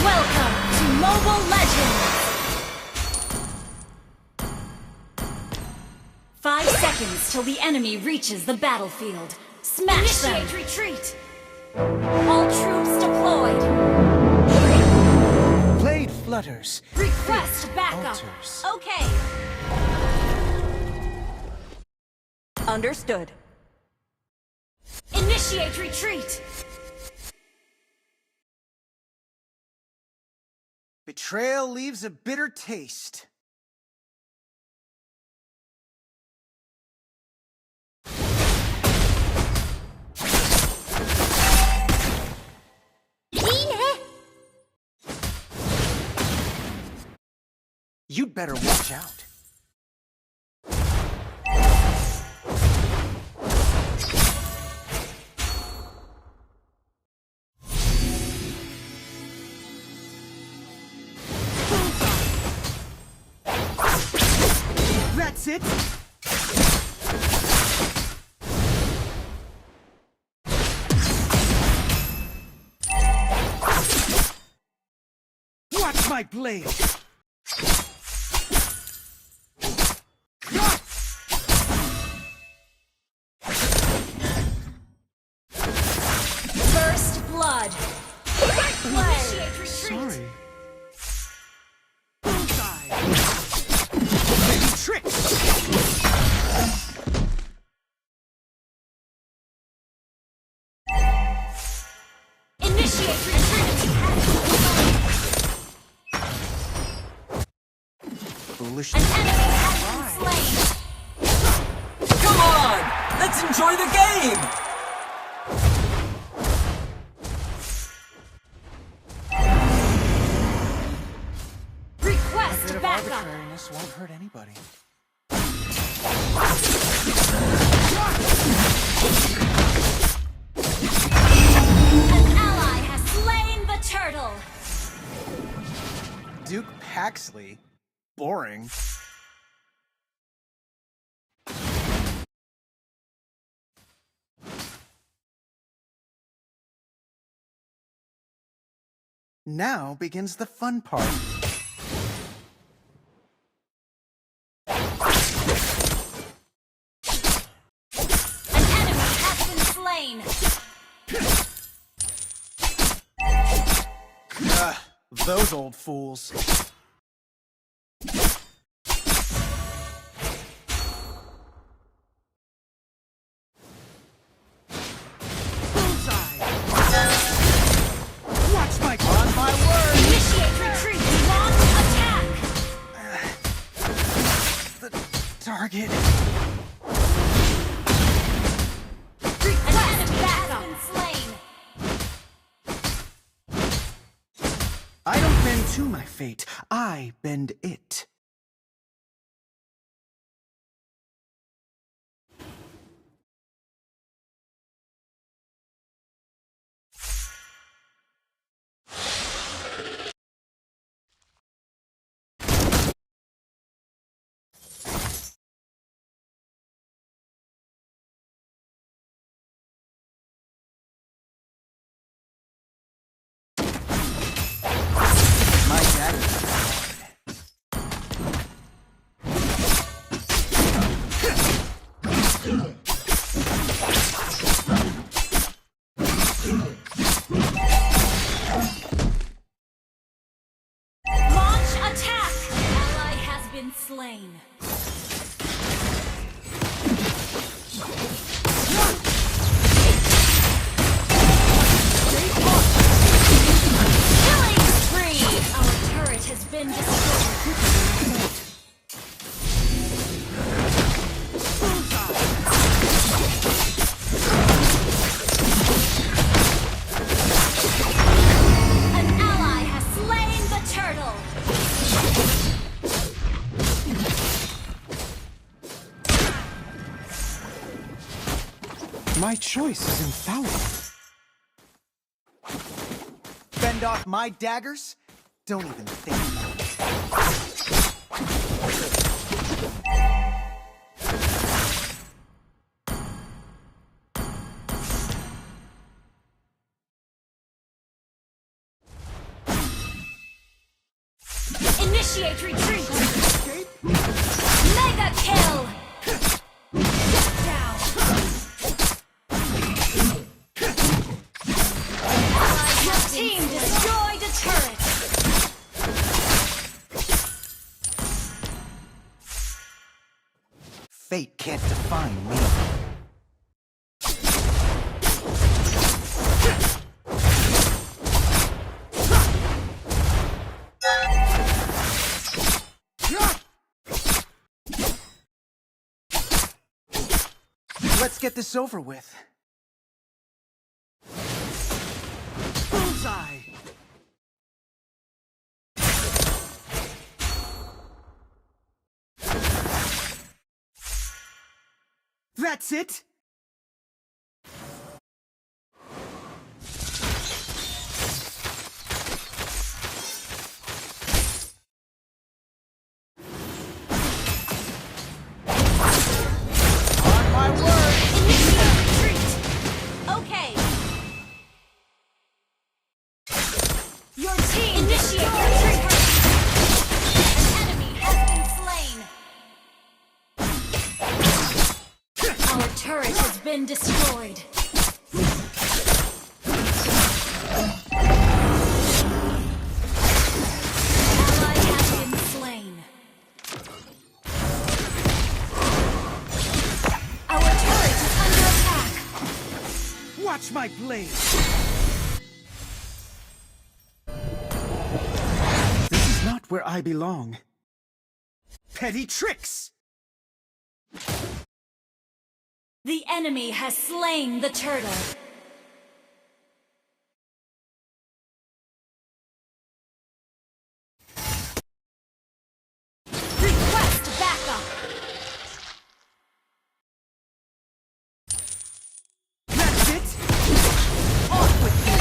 Welcome to Mobile Legends! 5 seconds till the enemy reaches the battlefield. Smash them! Initiate retreat! All troops deployed! Blade flutters. Request backup! Altars. Okay! Understood. Initiate retreat! Betrayal leaves a bitter taste. You'd better watch out. That's it. Watch my blade. First blood! Initiate retreat! Sorry. Bullseye. Maybe tricks. Initiate retreat! Foolish. An enemy has been slain! Come on! Let's enjoy the game! Request backup! Arbitrariness won't hurt anybody. An ally has slain the turtle! Duke Paxley. Boring. Now begins the fun part. An enemy has been slain! old fools. Bullseye! Watch my... On my word! Initiate retreat! Launch attack! The target... Request backup! Slain! I don't bend to my fate. I bend it. My dagger. Launch attack! Ally has been slain. Killing spree! Our turret has been destroyed. An ally has slain the turtle. My choice is infallible. Fend off my daggers? Don't even think about it. Initiate retreat! Mega kill! Down! Your team destroyed a turret! Fate can't define me. Let's get this over with. Bullseye! That's it? On my word! Initiate retreat! Okay! Your team initiate retreat! An enemy has been slain! Our turret has been destroyed! Ally has been slain! Our turret is under attack! Watch my blade! This is not where I belong. Petty tricks! The enemy has slain the turtle! Request backup! That's it! Off with you!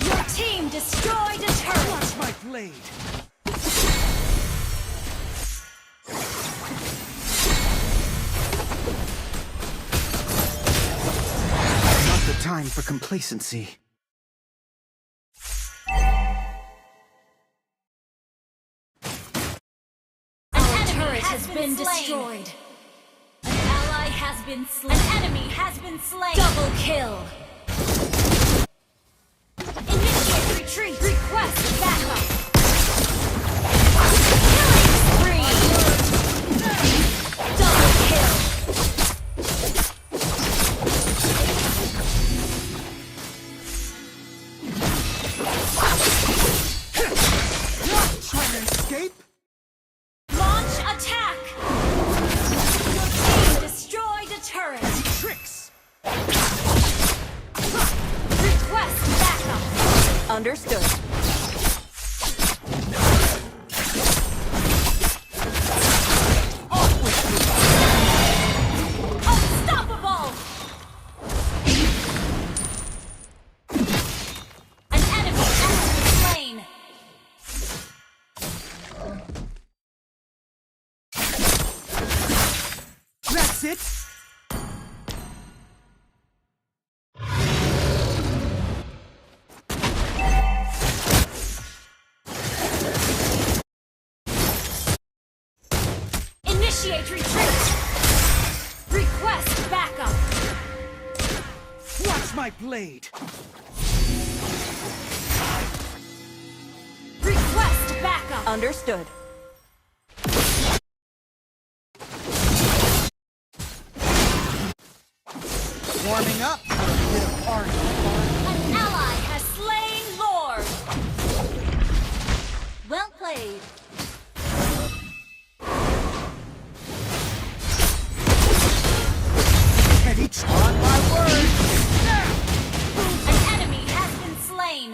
Your team destroyed a turret! Watch my blade! Not the time for complacency. Our turret has been destroyed! been slain. An enemy has been slain. Double kill. Initiate retreat. Request backup. Killing spree. Double kill. Trying to escape? Launch attack. Your team destroyed a turret. Tricks! Request backup. Understood. Unstoppable. An enemy has been slain. That's it! Initiate retreat. Request backup. Watch my blade! Request backup. Understood. Warming up for a bit of party. An ally has slain Lord. Well played. Heavy on my word! An enemy has been slain.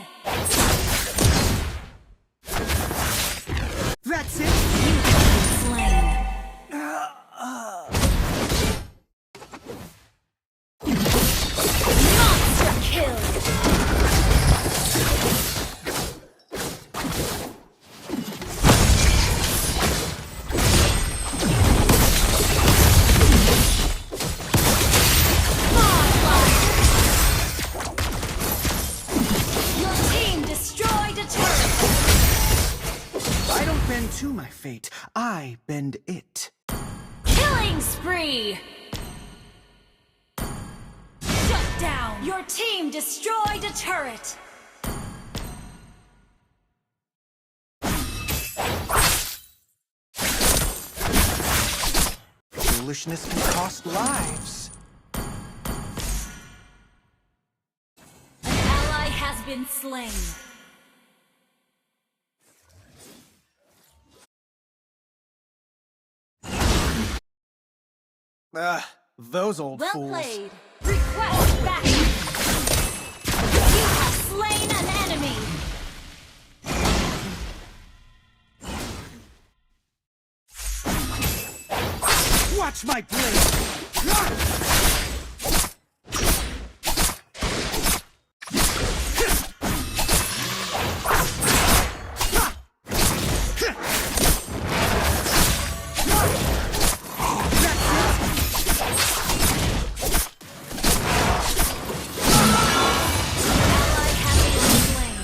That's it! You have been slain. Monster kill. Your team destroyed a turret. I don't bend to my fate, I bend it. Killing spree. Shut down. Your team destroyed a turret. Foolishness can cost lives. An ally has been slain. Those old Well fools. played. Request backup. You have slain an enemy. Watch my blade! Ally has been slain.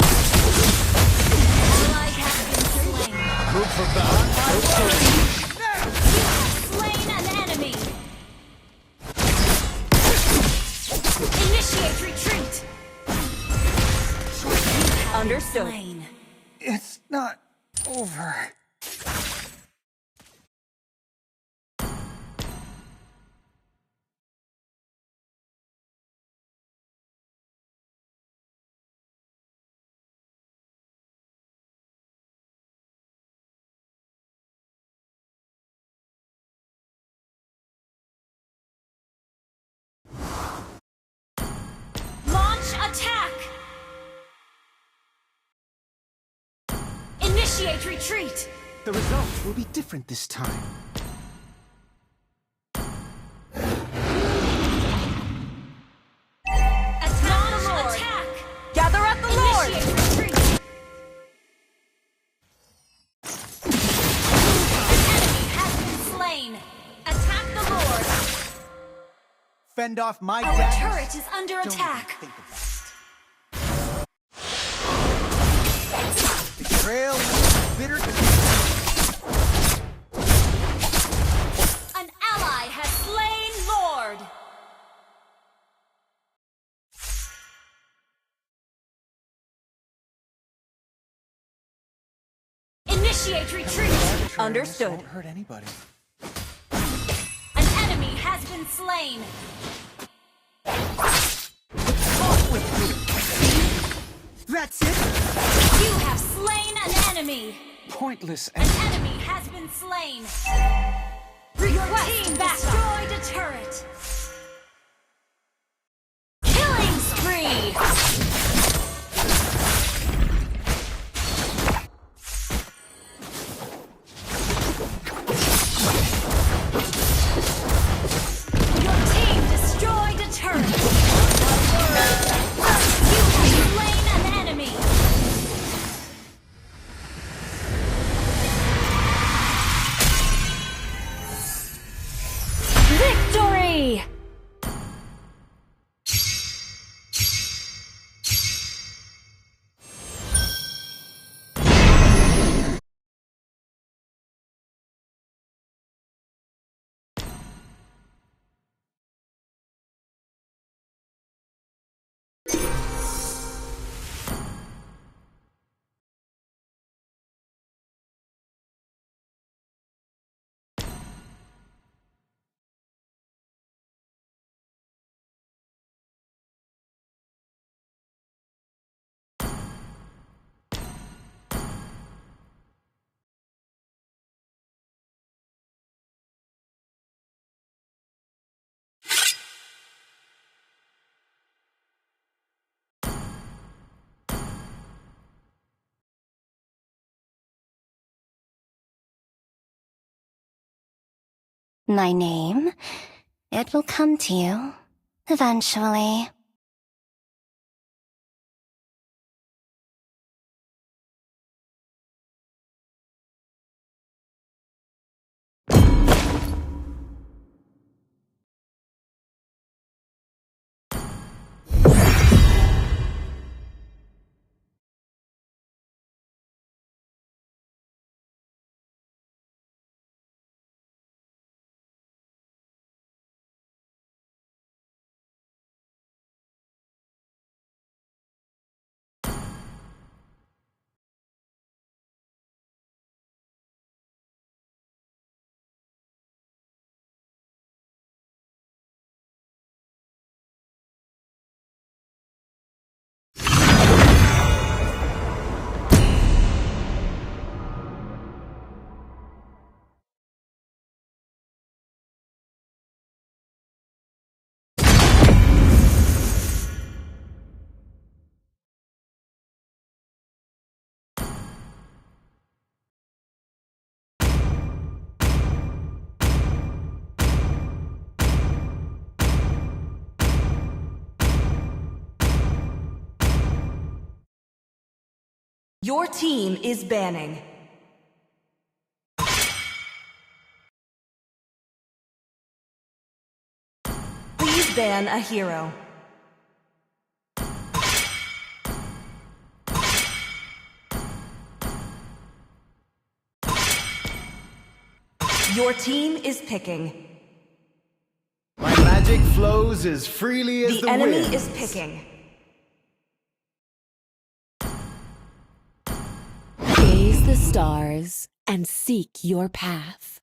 Ally has been slain. Group for battle. You have slain an enemy. Initiate retreat. You have Understood. been slain. It's not over. Launch attack. Initiate retreat. The results will be different this time. Attack. Gather at the Lord! Initiate retreat. Enemy has been slain. Attack the Lord. Fend off my Our daggers? turret is under Don't attack. even think about it. Betrayal is bitter. An ally has slain Lord. Initiate retreat. Understood. Won't hurt anybody. An enemy has been slain. That's it? You have slain an enemy. Pointless An enemy has been slain. Your team destroyed a turret. Killing spree. Your team destroyed a turret. You have slain an enemy. Victory! My name? It will come to you, eventually. Your team is banning. Please ban a hero. Your team is picking. My magic flows as freely as the enemy wind. is picking. Gaze the stars and seek your path.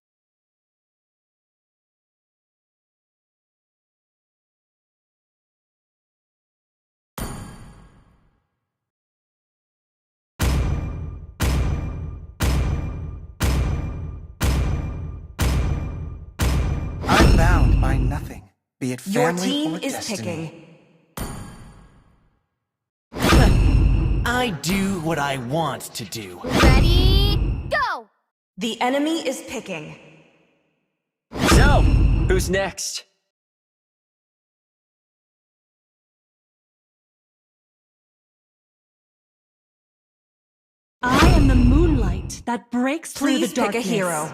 I'm bound by nothing, be it family Your team or is destiny. picking. I do what I want to do. Ready, go! The enemy is picking. So, who's next? I am the moonlight that breaks through Please the pick a darkness. hero.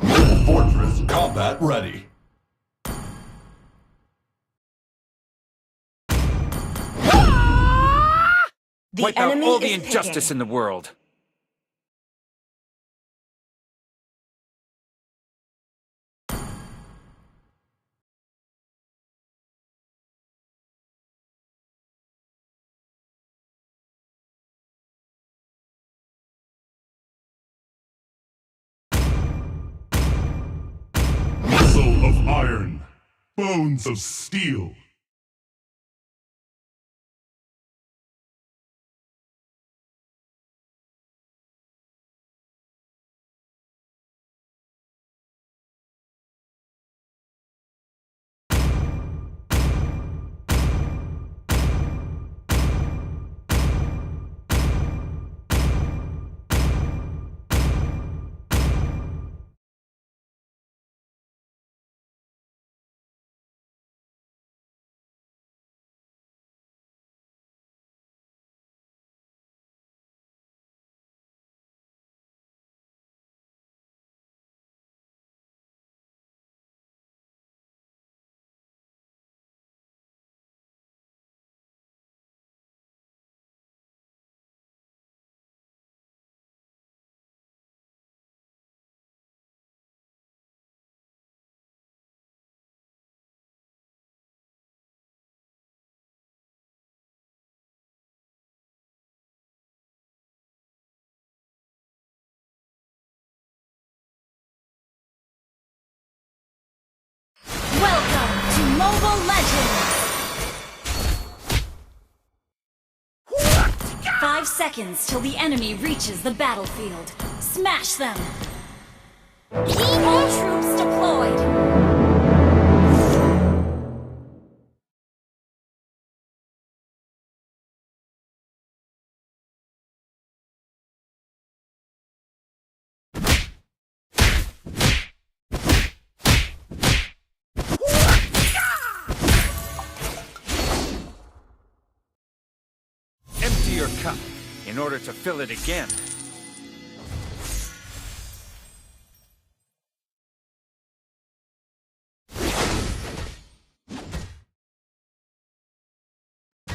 Mobile Fortress combat ready. The Wipe out enemy all the is injustice picking. in the world. of iron, bones of steel. Welcome to Mobile Legends! 5 seconds till the enemy reaches the battlefield. Smash them! All troops deployed! Empty your cup in order to fill it again.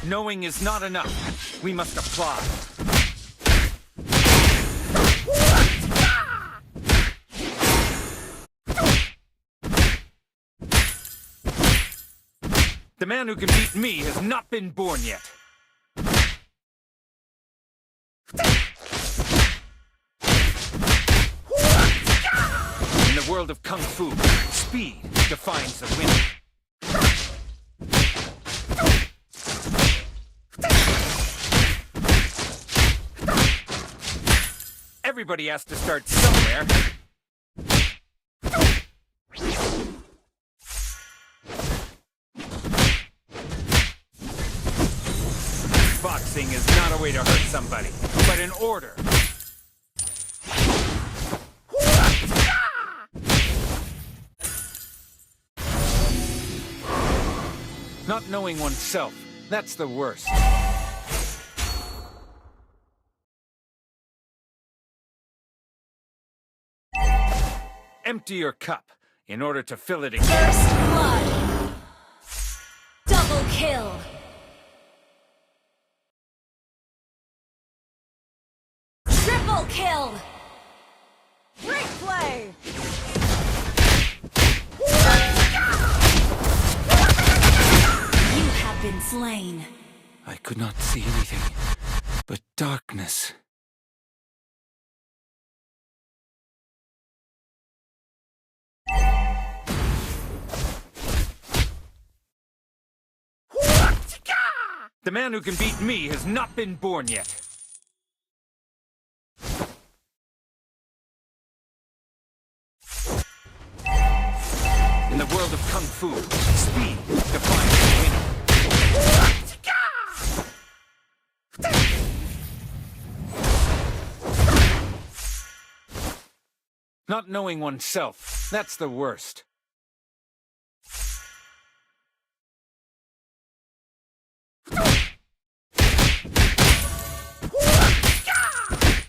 Knowing is not enough. We must apply. The man who can beat me has not been born yet. In the world of Kung Fu, speed defines the winner. Everybody has to start somewhere. Boxing is not a way to hurt somebody, but an order. Not knowing oneself, that's the worst. Empty your cup in order to fill it again. First blood! Double kill! Triple kill! Great play! You have been slain. I could not see anything but darkness. The man who can beat me has not been born yet. In the world of Kung Fu, speed defines the winner. Not knowing oneself, that's the worst.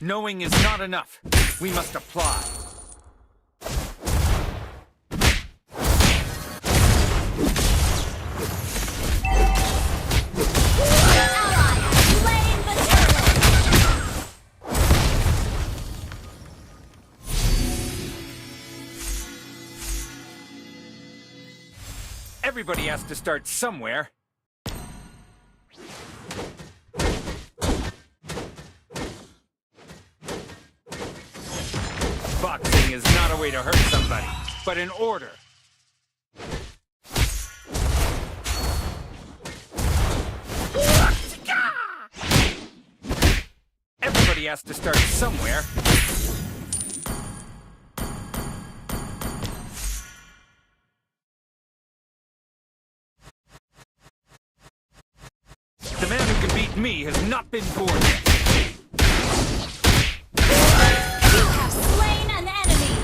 Knowing is not enough. We must apply. Everybody has to start somewhere. Boxing is not a way to hurt somebody, but an order. Everybody has to start somewhere. The man who can beat me has not been born yet. You have slain an enemy.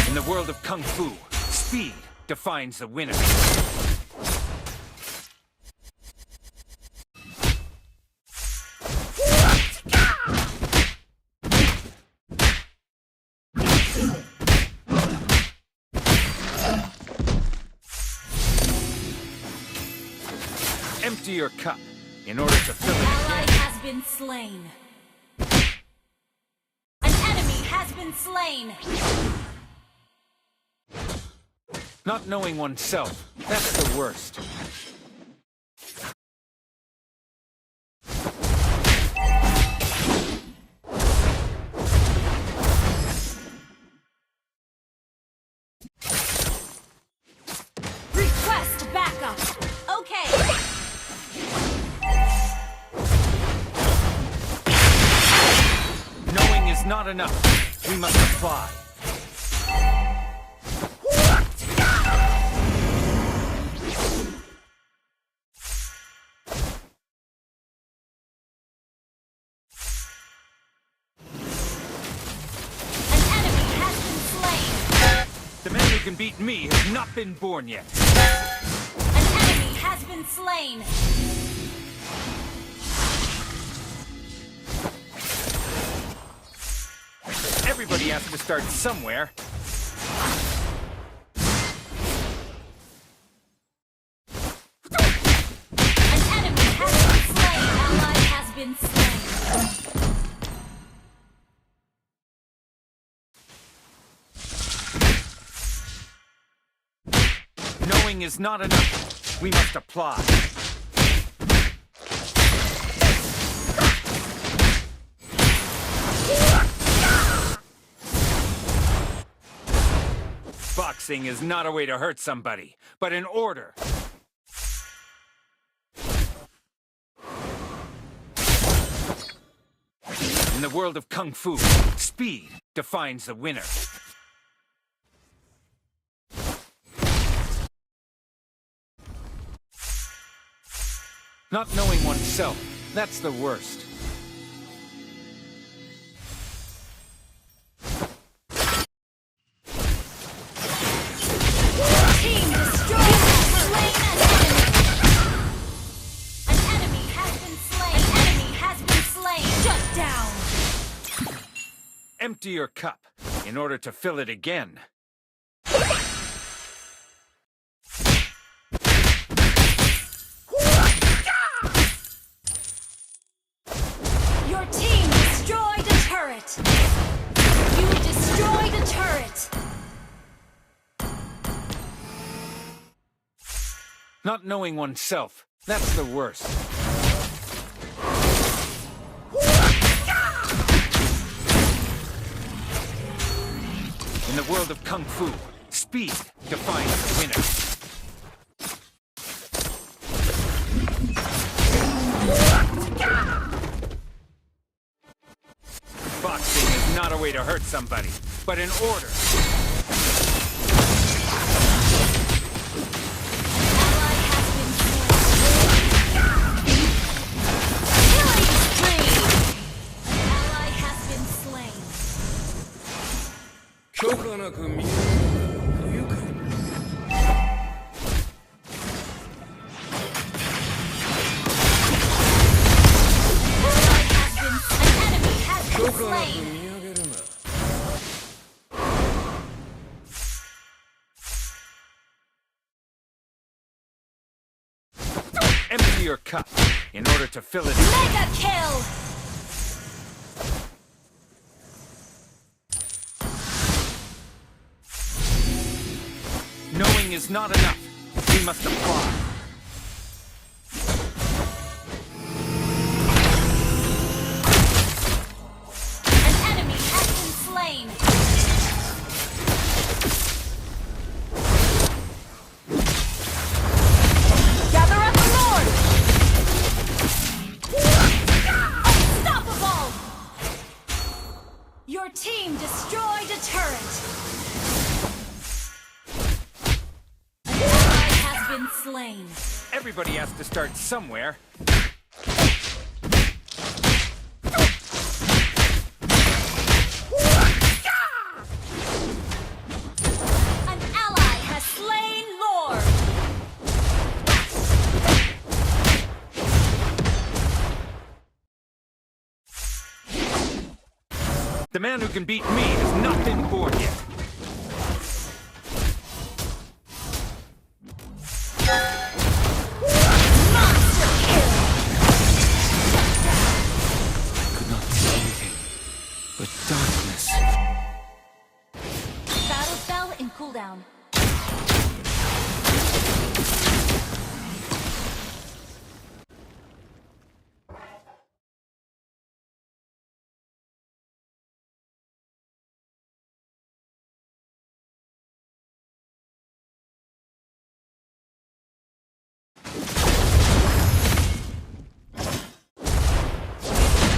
In the world of Kung Fu, speed defines the winner. Empty your cup in order to fill it Ally again. has been slain. An enemy has been slain. Not knowing oneself, that's the worst. Request backup. Okay. Knowing is not enough. We must apply. An enemy has been slain. The man who can beat me has not been born yet. An enemy has been slain. Everybody has to start somewhere. An enemy has been slain. Ally has been slain. Knowing is not enough. We must apply. Boxing is not a way to hurt somebody, but an order. In the world of Kung Fu, speed defines the winner. Not knowing oneself, that's the worst. Team destroyed. Slain an enemy. An enemy has been slain. Enemy has been slain. Shut down. Empty your cup in order to fill it again. Your team destroyed a turret. You destroyed a turret. Not knowing oneself, that's the worst. In the world of Kung Fu, speed defines the winner. Boxing is not a way to hurt somebody, but an order. Ally has been slain. Killing spree. An ally has been slain. 許可なく見える不愉快。An enemy has 許 been 可なく slain. 見上げるな。 Empty your cup in order to fill it. Mega kill. Knowing is not enough. We must apply. An enemy has been slain. Gather up the Lord. been slain. Everybody has to start somewhere. An ally has slain Lord. The man who can beat me has not been born yet. Could not see anything but darkness. Battle spell in cooldown.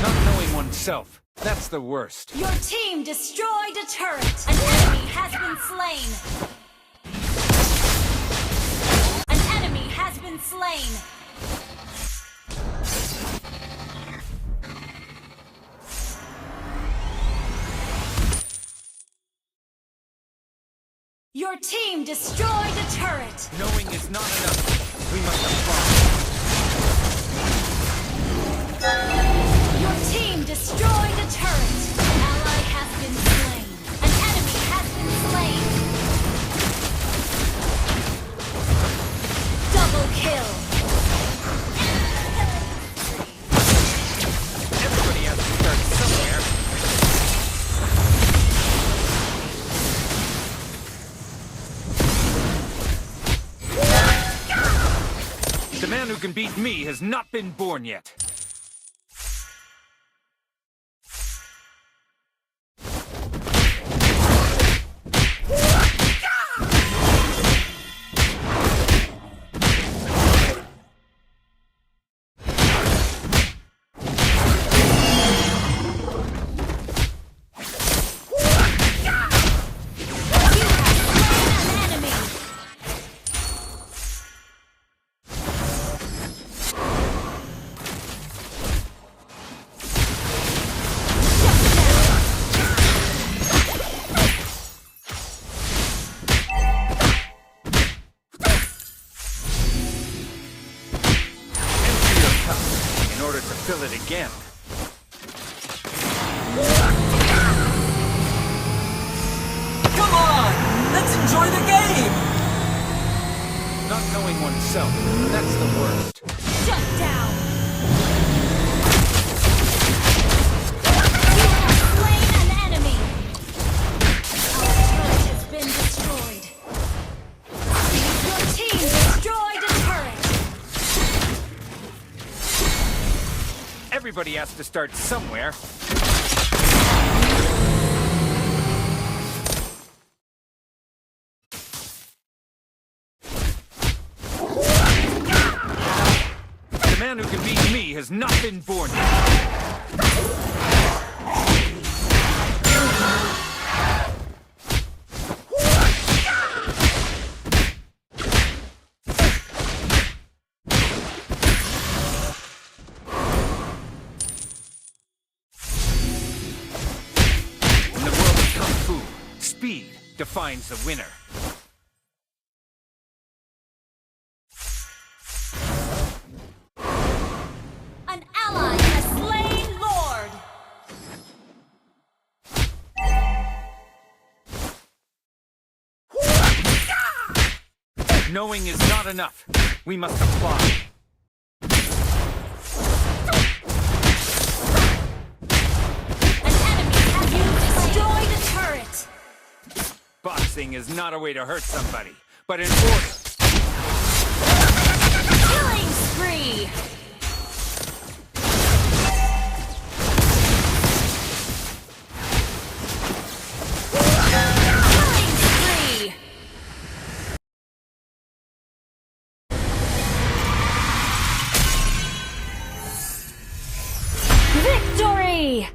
Not knowing oneself, that's the worst. Your team destroyed a turret. An enemy has been slain. An enemy has been slain. Your team destroyed a turret. Knowing is not enough. We must apply. Your team destroyed a turret. An ally has been slain. An enemy has been slain. Double kill. Everybody has to start somewhere. The man who can beat me has not been born yet. In order to fill it again. Come on! Let's enjoy the game! Not knowing oneself, that's the worst. Shut down. You have slain an enemy. Our turret has been destroyed. Your team destroyed a turret. Everybody has to start somewhere. The man who can beat me has not been born yet. In the world of Kung Fu, speed defines the winner. An ally has slain Lord. Knowing is not enough. We must apply. An enemy has destroyed a turret. Boxing is not a way to hurt somebody, but in order. Killing spree. Killing spree. Victory!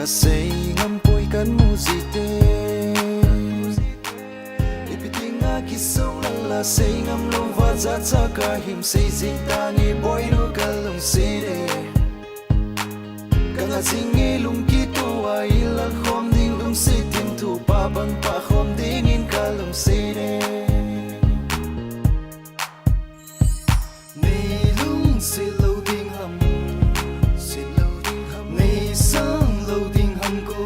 Kasi ngampoy kan muzite Ipitinga kisong lala say ngam lova za kahim say zitani boy no kalong sire Kanga singi lung kito wa ilal khom ding lung sitin tu pa bang pa khom ding in kalong sire Nei lung si lo ding ham Nei sang lo ding ham ko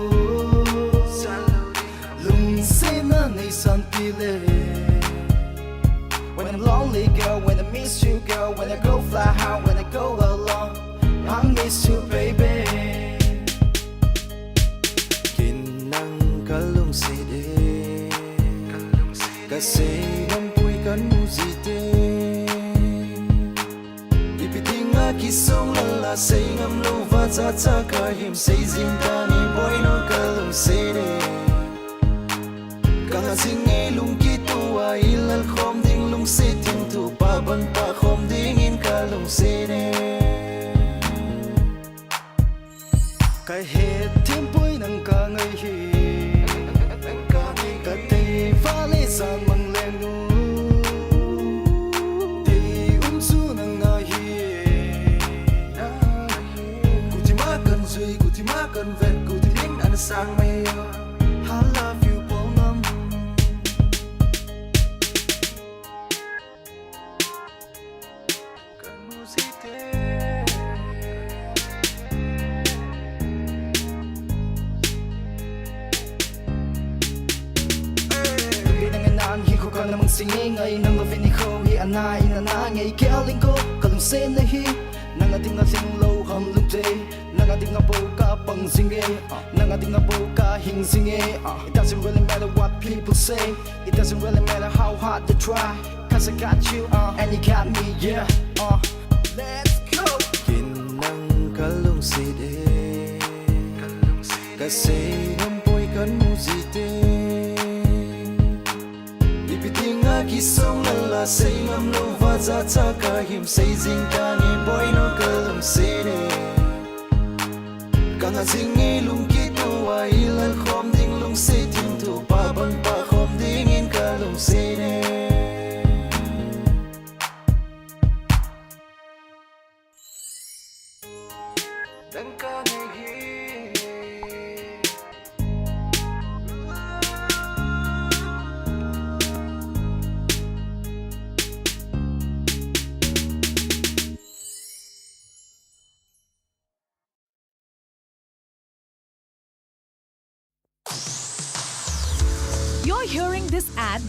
Lung se na nei san pile When I'm lonely girl, when I miss you girl When I go fly high, when I go alone I miss you baby Kinang kalung side Kasi ngampoy kan muzite Ipitinga kisong lala say ngam lova za kahim say zintani boy no kalung side Kanga singi lung kito wa ilal khom ding lung sitin tu pa bang pa khom ding in kalung side Cái hết thêm bối nang ka ngay hi Ka te pha lê san mang lên nu Te su nang nga hi Ku ti ma kan zui, ku ti ma kan vet Ku ti ding an sang mây I love you bo ngam Kan mu si te Namang singing ay nang loving ko hi anay na nangay kaling ko kalung sen na hi nang ating low ham lugte nang ating po ka pang singe nang ating po ka hing singe It doesn't really matter what people say It doesn't really matter how hard they try Cause I got you and you got me yeah Let's go Kinang kalung side Kasi ngampoy kan muzite Kisong lala say ngam lova za kahim say zintani boy no kalung sire Kanga singi lung kito wa ilal khom ding lung sitin tu pa bang pa khom ding in kalung sire Dan ka nahi You're hearing this ad